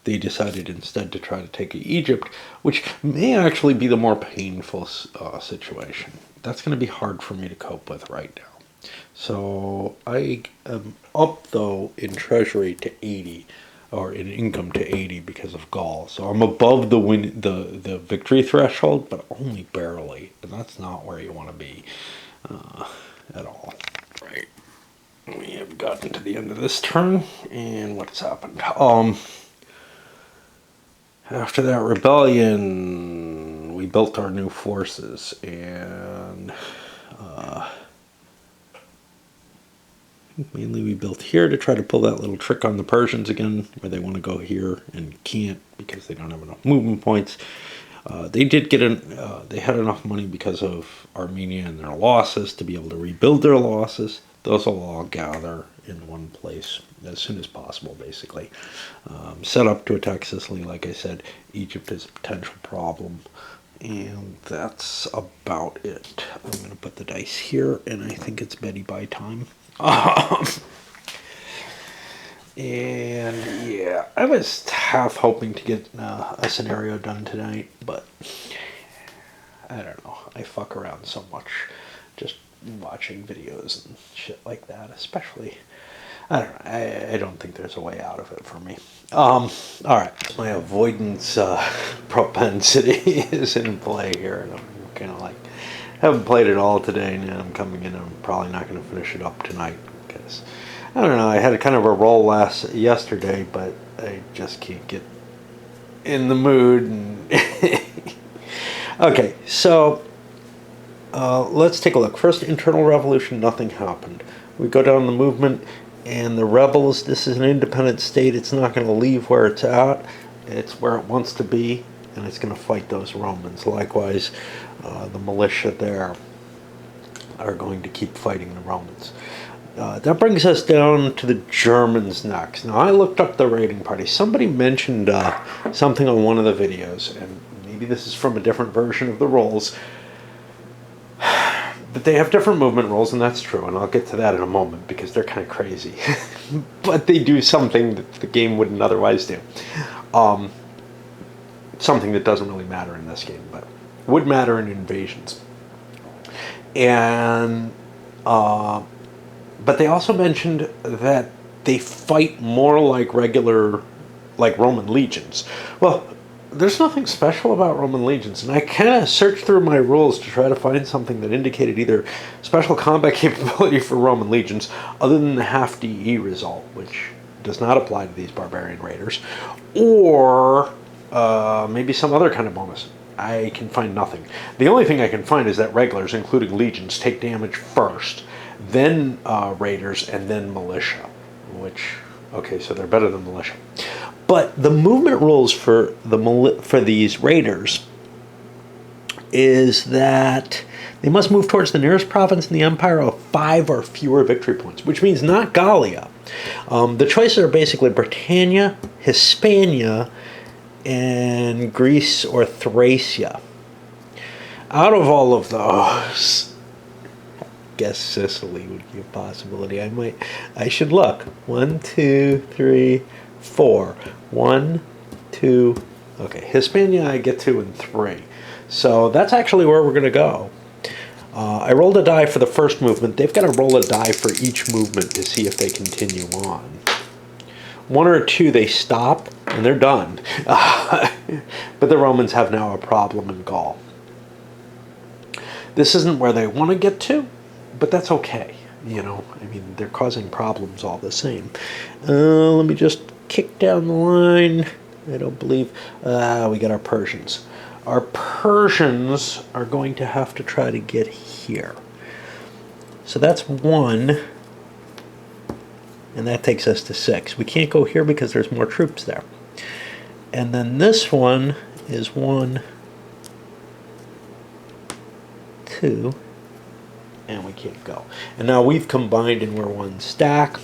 they decided instead to try to take Egypt, which may actually be the more painful situation. That's going to be hard for me to cope with right now. So I am up, though, in treasury to 80, or in income to 80 because of Gaul. So I'm above the victory threshold, but only barely, and that's not where you want to be at all. Right. We have gotten to the end of this turn, and what has happened? After that rebellion, we built our new forces, and Mainly we built here to try to pull that little trick on the Persians again, where they want to go here and can't because they don't have enough movement points. They did get they had enough money because of Armenia and their losses to be able to rebuild their losses. Those will all gather in one place as soon as possible, basically. Set up to attack Sicily, like I said. Egypt is a potential problem. And that's about it. I'm going to put the dice here, and I think it's Betty Bye time. And yeah, I was half hoping to get a scenario done tonight, but I don't know. I fuck around so much just watching videos and shit like that, especially. I don't know. I don't think there's a way out of it for me. All right. My avoidance propensity is in play here, and I'm kind of like, haven't played it all today, and I'm coming in and I'm probably not going to finish it up tonight because, I don't know, I had kind of a roll yesterday, but I just can't get in the mood. And okay, so let's take a look. First, internal revolution, nothing happened. We go down the movement, and the rebels, this is an independent state. It's not going to leave where it's at. It's where it wants to be, and it's going to fight those Romans. Likewise, the militia there are going to keep fighting the Romans. That brings us down to the Germans next. Now, I looked up the raiding party. Somebody mentioned something on one of the videos, and maybe this is from a different version of the rolls, but they have different movement rolls, and that's true, and I'll get to that in a moment because they're kind of crazy. But they do something that the game wouldn't otherwise do. Something that doesn't really matter in this game, but would matter in invasions. And but they also mentioned that they fight more like Roman legions. Well, there's nothing special about Roman legions, and I kind of searched through my rules to try to find something that indicated either special combat capability for Roman legions, other than the half DE result, which does not apply to these barbarian raiders, or maybe some other kind of bonus. I can find nothing. The only thing I can find is that regulars, including legions, take damage first, then raiders, and then militia, which, okay, so they're better than militia. But the movement rules for these raiders is that they must move towards the nearest province in the empire of 5 or fewer victory points, which means not Gallia. The choices are basically Britannia, Hispania, and Greece or Thracia. Out of all of those, I guess Sicily would be a possibility. I should look. 1, 2, 3, 4. 1, 2. Okay, Hispania I get 2 and 3. So that's actually where we're going to go. I rolled a die for the first movement. They've got to roll a die for each movement to see if they continue on. 1 or 2, they stop, and they're done. But the Romans have now a problem in Gaul. This isn't where they want to get to, but that's okay. You know, I mean, they're causing problems all the same. Let me just kick down the line. I don't believe... we got our Persians. Our Persians are going to have to try to get here. So that's 1. And that takes us to 6. We can't go here because there's more troops there. And then this one is 1, 2, and we can't go. And now we've combined and we're 1 stack.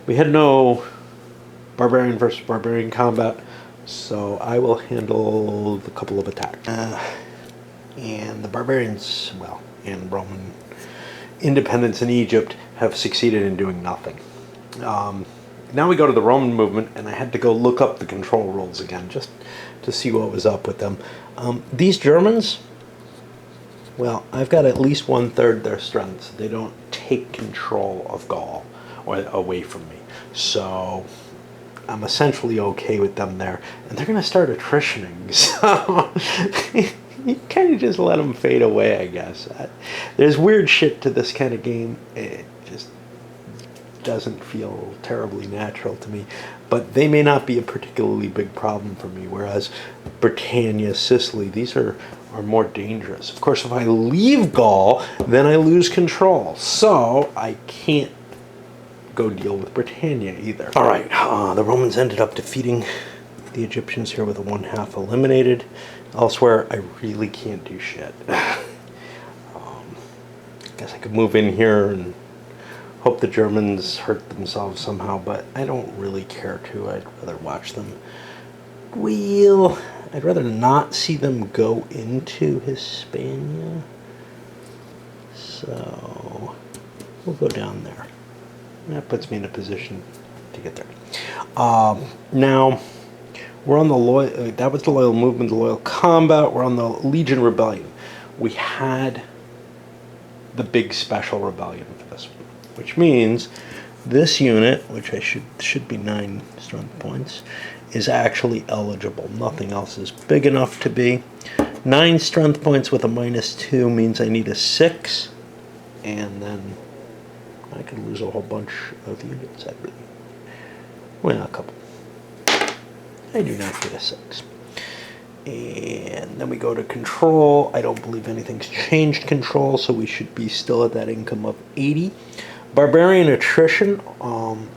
We had no barbarian versus barbarian combat, so I will handle the couple of attacks. And the barbarians, well, and Roman independence in Egypt have succeeded in doing nothing. Now we go to the Roman movement, and I had to go look up the control rules again just to see what was up with them. These Germans, well, I've got at least 1/3 their strength. They don't take control of Gaul or away from me. So I'm essentially okay with them there. And they're going to start attritioning. So you kind of just let them fade away, I guess. There's weird shit to this kind of game. It just doesn't feel terribly natural to me. But they may not be a particularly big problem for me. Whereas Britannia, Sicily, these are are more dangerous. Of course, if I leave Gaul, then I lose control. So I can't go deal with Britannia either. All right, the Romans ended up defeating the Egyptians here with a 1/2 eliminated. Elsewhere, I really can't do shit. Guess I could move in here and hope the Germans hurt themselves somehow, but I don't really care to. I'd rather watch them. Well, I'd rather not see them go into Hispania. So we'll go down there. That puts me in a position to get there. Now, we're on the that was the Loyal Movement, the Loyal Combat. We're on the Legion Rebellion. We had the big special rebellion for this one, which means this unit, which I should be 9 strength points, is actually eligible. Nothing else is big enough to be. 9 strength points with a -2 means I need a 6, and then I could lose a whole bunch of units, I believe. Well, a couple. I do not get a 6. And then we go to control. I don't believe anything's changed control, so we should be still at that income of 80. Barbarian attrition.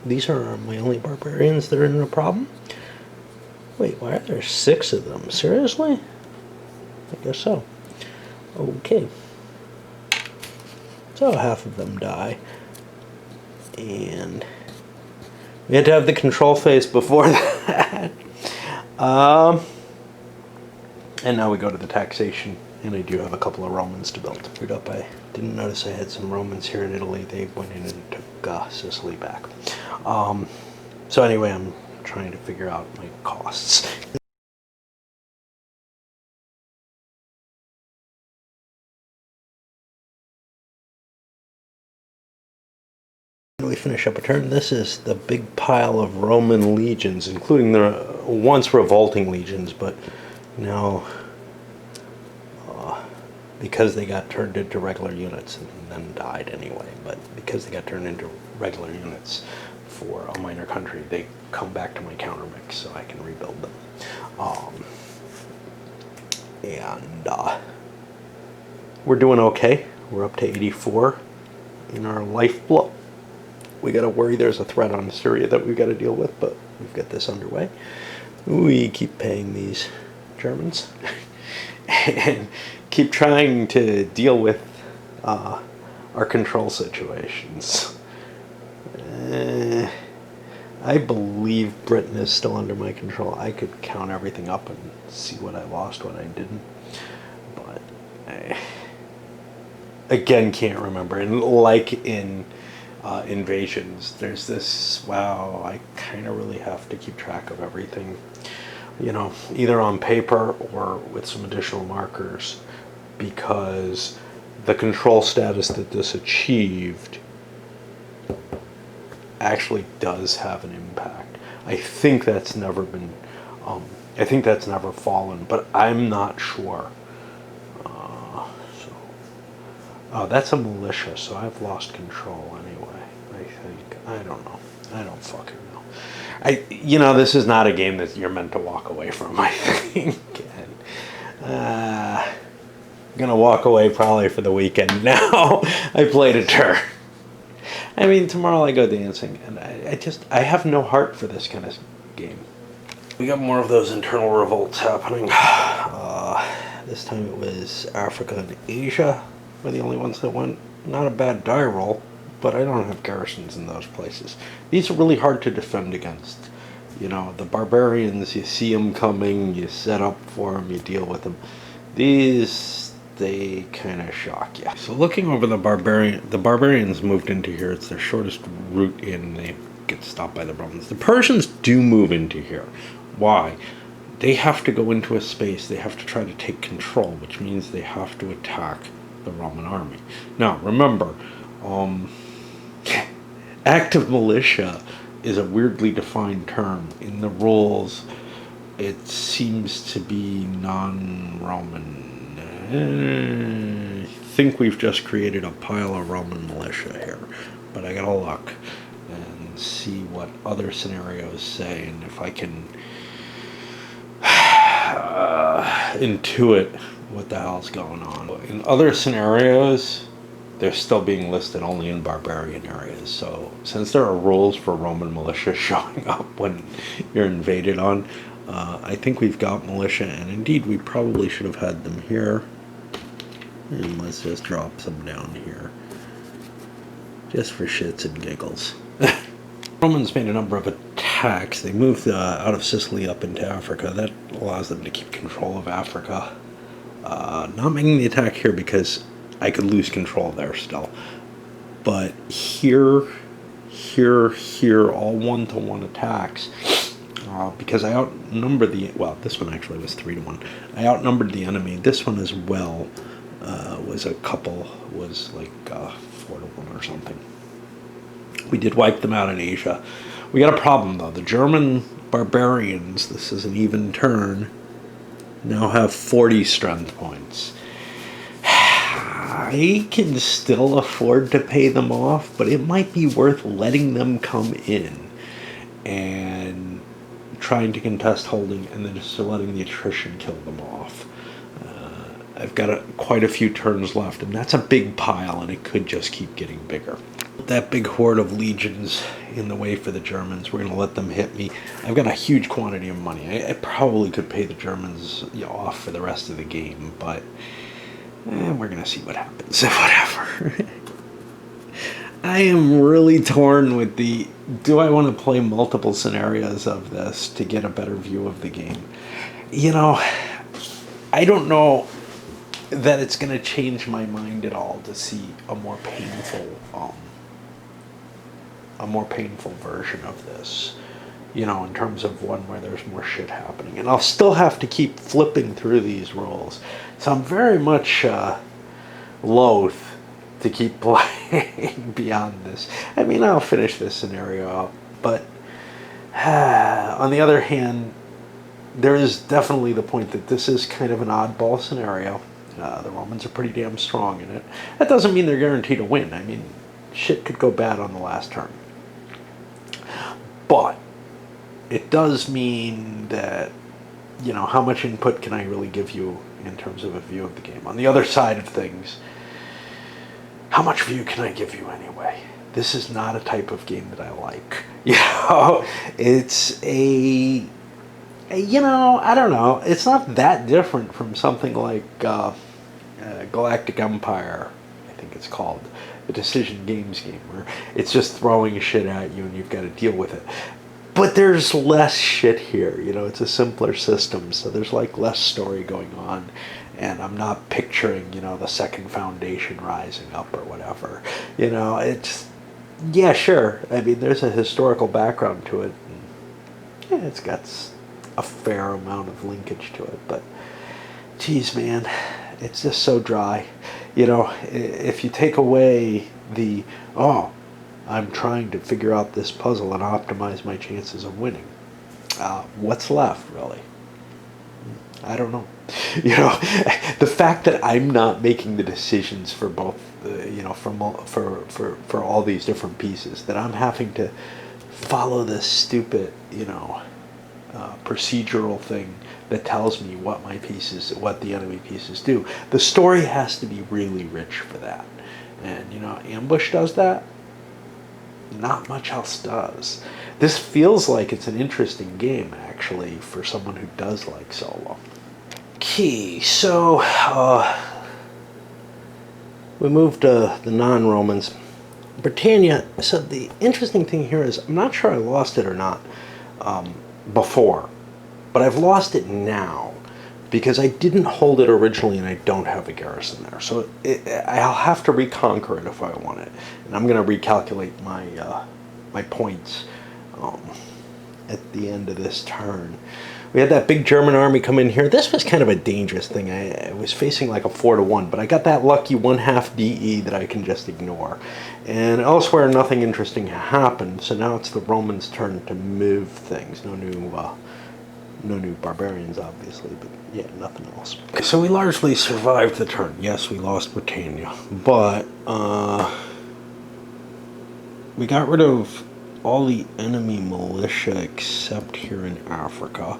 These are my only barbarians that are in a problem. Wait, why are there 6 of them? Seriously? I guess so. Okay. So half of them die. And we had to have the control phase before that. And now we go to the taxation, and I do have a couple of Romans to build. I didn't notice I had some Romans here in Italy. They went in and took Sicily back. So anyway, I'm trying to figure out my costs. We finish up a turn. This is the big pile of Roman legions, including the once revolting legions, but now because they got turned into regular units and then died anyway, but because they got turned into regular units for a minor country, they come back to my countermix, so I can rebuild them. We're doing okay. We're up to 84 in our life blow. We got to worry there's a threat on Syria that we've got to deal with, but we've got this underway. We keep paying these Germans and keep trying to deal with our control situations. I believe Britain is still under my control. I could count everything up and see what I lost, what I didn't. But I, again, can't remember. And like in invasions, there's this, wow, I kind of really have to keep track of everything, you know, either on paper or with some additional markers, because the control status that this achieved actually does have an impact. I think that's never been, I think that's never fallen, but I'm not sure. That's a militia, so I've lost control anyway, I think. I don't know. I don't fucking know. You know, this is not a game that you're meant to walk away from, I think. I'm gonna walk away probably for the weekend now. I played a turn. I mean, tomorrow I go dancing, and I have no heart for this kind of game. We got more of those internal revolts happening. This time it was Africa and Asia were the only ones that went. Not a bad die roll, but I don't have garrisons in those places. These are really hard to defend against. You know, the barbarians, you see them coming, you set up for them, you deal with them. These, they kind of shock you. So looking over the barbarians moved into here. It's their shortest route in. They get stopped by the Romans. The Persians do move into here. Why? They have to go into a space. They have to try to take control, which means they have to attack the Roman army. Now, remember, active militia is a weirdly defined term. In the rules, it seems to be non-Roman. I think we've just created a pile of Roman militia here, but I gotta look and see what other scenarios say, and if I can intuit what the hell's going on. In other scenarios, they're still being listed only in barbarian areas. So since there are rules for Roman militia showing up when you're invaded on, I think we've got militia, and indeed we probably should have had them here. And let's just drop some down here, just for shits and giggles. Romans made a number of attacks. They moved out of Sicily up into Africa. That allows them to keep control of Africa. Not making the attack here because I could lose control there still. But here, all 1-to-1 attacks. Because I outnumber well, this one actually was 3-to-1. I outnumbered the enemy. This one as well was like 4-to-1 or something. We did wipe them out in Asia. We got a problem though. The German barbarians, this is an even turn, now have 40 strength points. I can still afford to pay them off, but it might be worth letting them come in and trying to contest holding, and then just letting the attrition kill them off. I've got quite a few turns left, and that's a big pile, and it could just keep getting bigger. That big horde of legions in the way for the Germans, we're going to let them hit me. I've got a huge quantity of money. I probably could pay the Germans off for the rest of the game, but we're going to see what happens. Whatever. I am really torn with do I want to play multiple scenarios of this to get a better view of the game? I don't know that it's going to change my mind at all to see a more painful version of this, in terms of one where there's more shit happening. And I'll still have to keep flipping through these rolls. So I'm very much loath to keep playing beyond this. I mean, I'll finish this scenario out, but on the other hand, there is definitely the point that this is kind of an oddball scenario. The Romans are pretty damn strong in it. That doesn't mean they're guaranteed to win. I mean, shit could go bad on the last turn. But it does mean that, how much input can I really give you in terms of a view of the game? On the other side of things, how much view can I give you anyway? This is not a type of game that I like. It's I don't know. It's not that different from something like Galactic Empire, I think it's called. The decision games game, where it's just throwing shit at you and you've got to deal with it. But there's less shit here, it's a simpler system, so there's like less story going on, and I'm not picturing, the second foundation rising up or whatever. It's, yeah, sure, I mean, there's a historical background to it, and yeah, it's got a fair amount of linkage to it, but geez, man, it's just so dry. If you take away I'm trying to figure out this puzzle and optimize my chances of winning, what's left, really? I don't know. The fact that I'm not making the decisions for both, for all these different pieces, that I'm having to follow this stupid, procedural thing that tells me what the enemy pieces do. The story has to be really rich for that. And, Ambush does that. Not much else does. This feels like it's an interesting game, actually, for someone who does like solo. Okay, so we moved to the non-Romans. Britannia, so the interesting thing here is, I'm not sure I lost it or not before, but I've lost it now because I didn't hold it originally and I don't have a garrison there. So I'll have to reconquer it if I want it. And I'm going to recalculate my points at the end of this turn. We had that big German army come in here. This was kind of a dangerous thing. I was facing like a 4-to-1, but I got that lucky 1/2 DE that I can just ignore. And elsewhere, nothing interesting happened. So now it's the Romans' turn to move things. No new barbarians, obviously, but yeah, nothing else. So we largely survived the turn. Yes, we lost Britannia, but we got rid of all the enemy militia except here in Africa.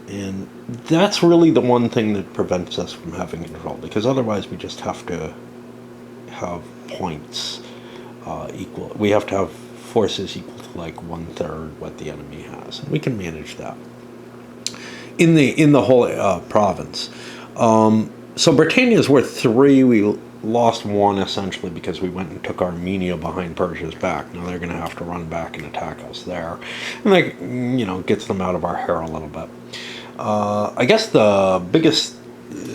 And that's really the one thing that prevents us from having control, because otherwise we just have to have points equal. We have to have forces equal to like 1/3 what the enemy has. And we can manage that in the whole province. So Britannia is worth 3. We lost 1 essentially because we went and took Armenia behind Persia's back. Now they're going to have to run back and attack us there, and that gets them out of our hair a little bit. I guess the biggest,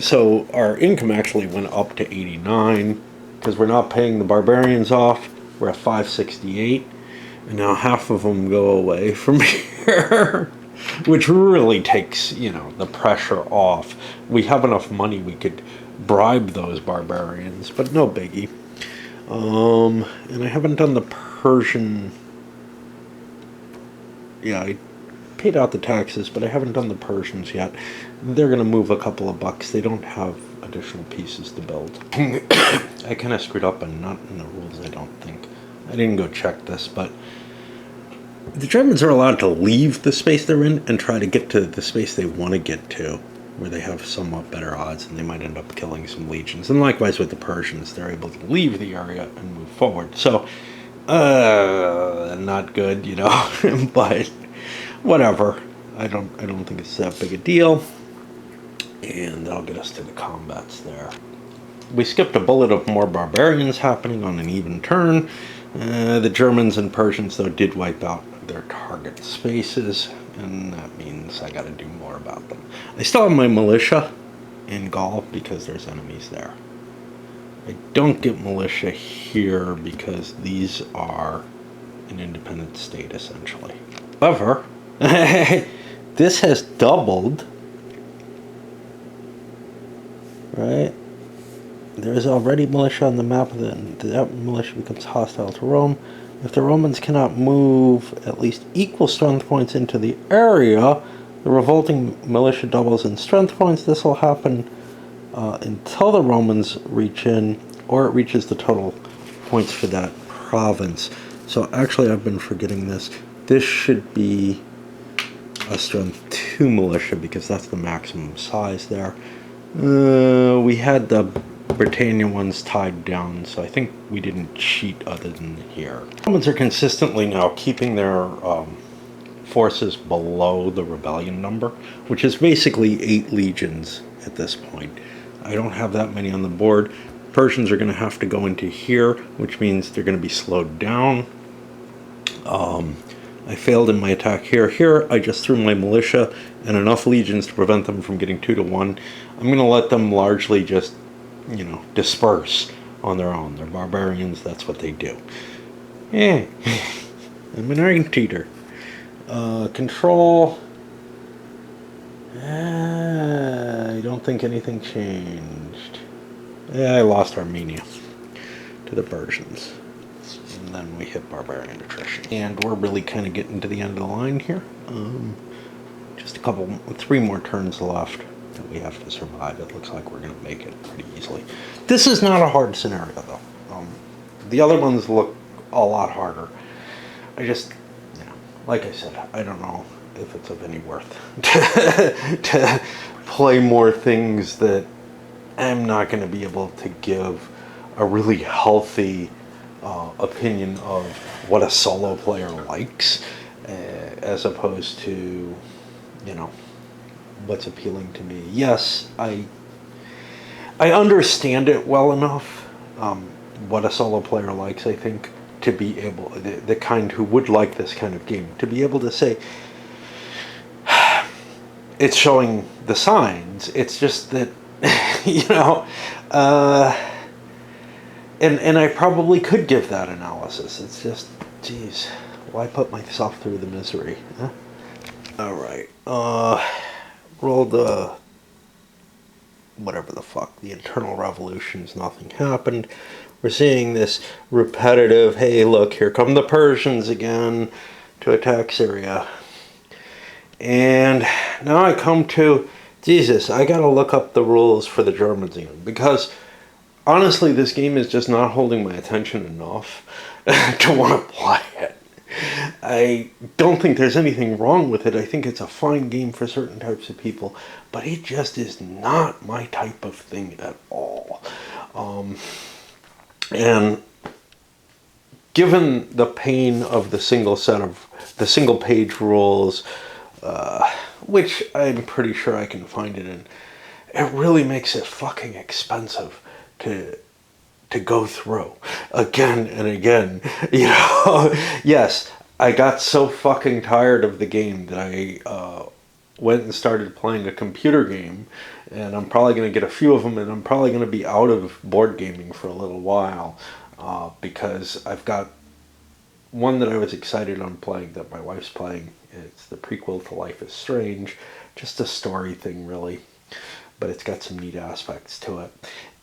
so our income actually went up to 89 because we're not paying the barbarians off. We're at 568, and now half of them go away from here, which really takes the pressure off. We have enough money we could bribe those barbarians, but no biggie. And I haven't done the Persian. Yeah, I paid out the taxes, but I haven't done the Persians yet. They're going to move a couple of bucks. They don't have additional pieces to build. I kind of screwed up and not in the rules, I don't think. I didn't go check this, but the Germans are allowed to leave the space they're in and try to get to the space they want to get to, where they have somewhat better odds, and they might end up killing some legions. And likewise with the Persians, they're able to leave the area and move forward. So, not good, but whatever. I don't think it's that big a deal. And that'll get us to the combats there. We skipped a bullet of more barbarians happening on an even turn. The Germans and Persians, though, did wipe out their target spaces, and that means I gotta do more about them. I still have my militia in Gaul because there's enemies there. I don't get militia here because these are an independent state, essentially. However, this has doubled, right? There is already militia on the map, then that militia becomes hostile to Rome. If the Romans cannot move at least equal strength points into the area, the revolting militia doubles in strength points. This will happen until the Romans reach in, or it reaches the total points for that province. So actually, I've been forgetting this. This should be a strength 2 militia because that's the maximum size there. We had the Britannia ones tied down, so I think we didn't cheat other than here. Romans are consistently now keeping their forces below the rebellion number, which is basically 8 legions at this point. I don't have that many on the board. Persians are going to have to go into here, which means they're going to be slowed down. I failed in my attack here. Here, I just threw my militia and enough legions to prevent them from getting 2 to 1. I'm going to let them largely just disperse on their own. They're barbarians, that's what they do. Yeah, I'm an iron teeter. Control. I don't think anything changed. Yeah, I lost Armenia to the Persians. And then we hit barbarian attrition. And we're really kind of getting to the end of the line here. Just 3 more turns left that we have to survive. It looks like we're going to make it pretty easily. This is not a hard scenario, though. The other ones look a lot harder. I just, like I said, I don't know if it's of any worth to play more things that I'm not going to be able to give a really healthy opinion of what a solo player likes, as opposed to, what's appealing to me. Yes, I understand it well enough, what a solo player likes, I think, to be able, the kind who would like this kind of game, to be able to say, it's showing the signs, it's just that, and I probably could give that analysis. It's just, geez, why put myself through the misery? Huh? All right, roll the, whatever the fuck, the internal revolutions, nothing happened. We're seeing this repetitive, hey, look, here come the Persians again to attack Syria. And now I come to, Jesus, I gotta look up the rules for the Germans again, because honestly, this game is just not holding my attention enough to want to play it. I don't think there's anything wrong with it. I think it's a fine game for certain types of people, but it just is not my type of thing at all. And given the pain of the single page rules, which I'm pretty sure I can find it in, it really makes it fucking expensive to go through again and again. Yes, I got so fucking tired of the game that I went and started playing a computer game, and I'm probably going to get a few of them, and I'm probably going to be out of board gaming for a little while, because I've got one that I was excited on playing that my wife's playing. It's the prequel to Life is Strange, just a story thing really, but it's got some neat aspects to it.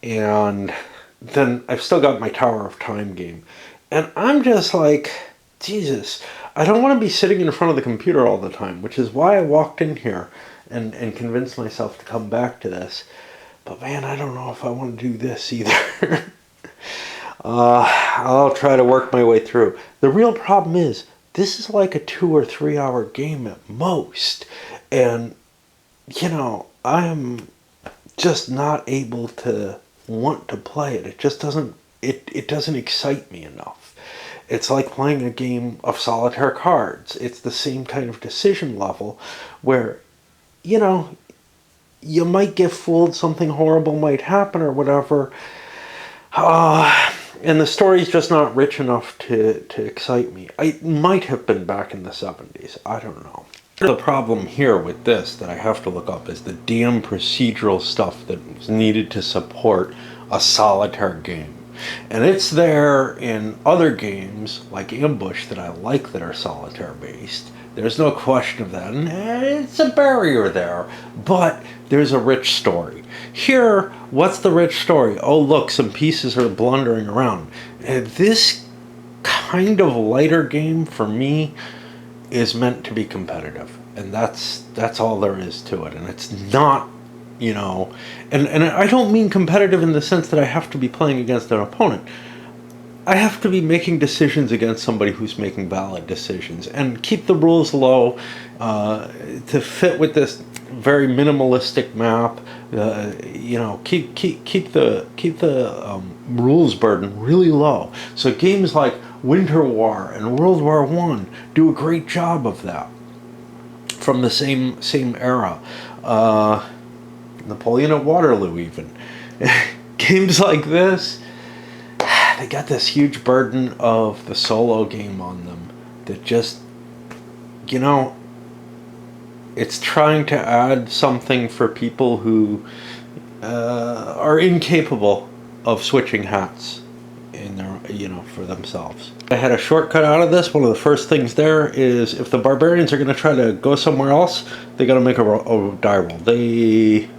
And then I've still got my Tower of Time game, and I'm just like, Jesus, I don't want to be sitting in front of the computer all the time, which is why I walked in here and convinced myself to come back to this. But man, I don't know if I want to do this either. I'll try to work my way through. The real problem is, this is like a 2 or 3 hour game at most. And, I'm just not able to want to play it. It just doesn't, it doesn't excite me enough. It's like playing a game of solitaire cards. It's the same kind of decision level where, you might get fooled, something horrible might happen or whatever. And the story's just not rich enough to excite me. It might have been back in the 70s. I don't know. The problem here with this that I have to look up is the damn procedural stuff that was needed to support a solitaire game. And it's there in other games like Ambush that I like that are solitaire based. There's no question of that. And it's a barrier there. But there's a rich story. Here, what's the rich story? Oh, look, some pieces are blundering around. And this kind of lighter game, for me, is meant to be competitive. And that's all there is to it. And it's not, and I don't mean competitive in the sense that I have to be playing against an opponent. I have to be making decisions against somebody who's making valid decisions, and keep the rules low to fit with this very minimalistic map. Keep the rules burden really low. So games like Winter War and World War I do a great job of that. From the same era, Napoleon at Waterloo, even games like this. They got this huge burden of the solo game on them that just, it's trying to add something for people who are incapable of switching hats in their, for themselves. I had a shortcut out of this. One of the first things there is if the barbarians are going to try to go somewhere else, they got to make a die roll. They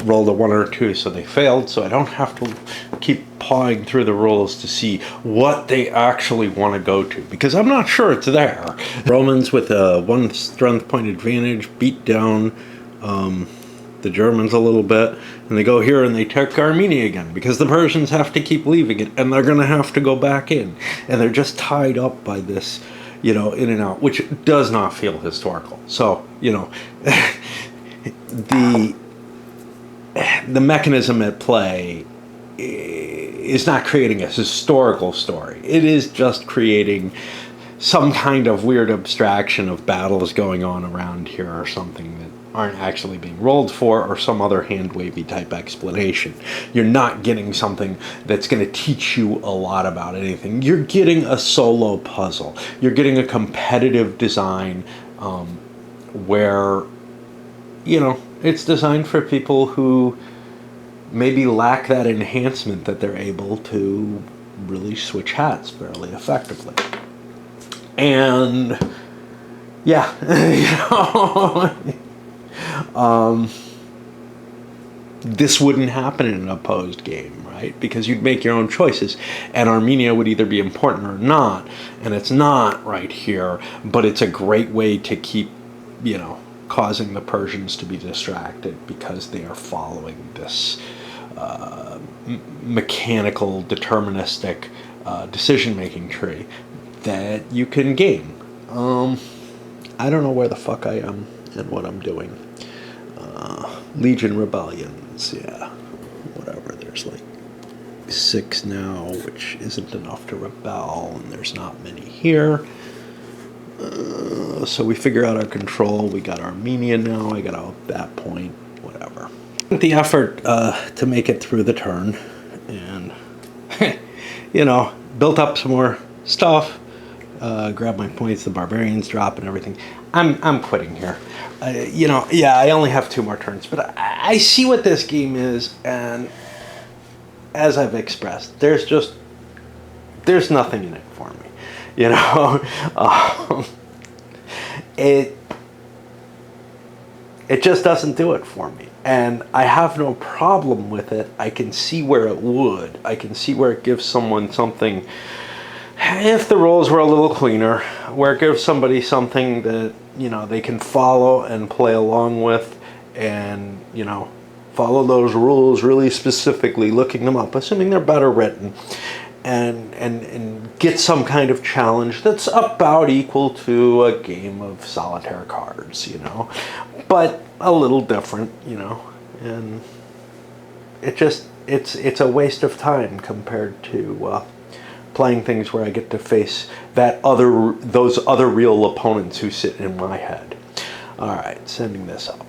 rolled a 1 or 2, so they failed, so I don't have to keep pawing through the rules to see what they actually want to go to, because I'm not sure it's there. Romans with a 1 strength point advantage beat down the Germans a little bit, and they go here and they take Armenia again, because the Persians have to keep leaving it, and they're going to have to go back in, and they're just tied up by this, in and out, which does not feel historical. So, the mechanism at play is not creating a historical story. It is just creating some kind of weird abstraction of battles going on around here or something that aren't actually being rolled for, or some other hand-wavy type explanation. You're not getting something that's going to teach you a lot about anything. You're getting a solo puzzle. You're getting a competitive design where, it's designed for people who maybe lack that enhancement that they're able to really switch hats fairly effectively. And yeah, this wouldn't happen in an opposed game, right? Because you'd make your own choices, and Armenia would either be important or not, and it's not right here, but it's a great way to keep, causing the Persians to be distracted because they are following this mechanical, deterministic decision-making tree that you can gain. I don't know where the fuck I am and what I'm doing. Legion Rebellions, yeah, whatever. There's like 6 now, which isn't enough to rebel, and there's not many here. So we figure out our control. We got Armenia now. I got out that point. Whatever. The effort to make it through the turn, and built up some more stuff. Grab my points. The barbarians drop and everything. I'm quitting here. I only have 2 more turns, but I see what this game is, and as I've expressed, there's nothing in it for me. It just doesn't do it for me, and I have no problem with it. I can see where it would. I can see where it gives someone something. If the rules were a little cleaner, where it gives somebody something that they can follow and play along with, and follow those rules really specifically, looking them up, assuming they're better written, and get some kind of challenge that's about equal to a game of solitaire cards, but a little different, and it's a waste of time compared to playing things where I get to face those other real opponents who sit in my head. All right, sending this up.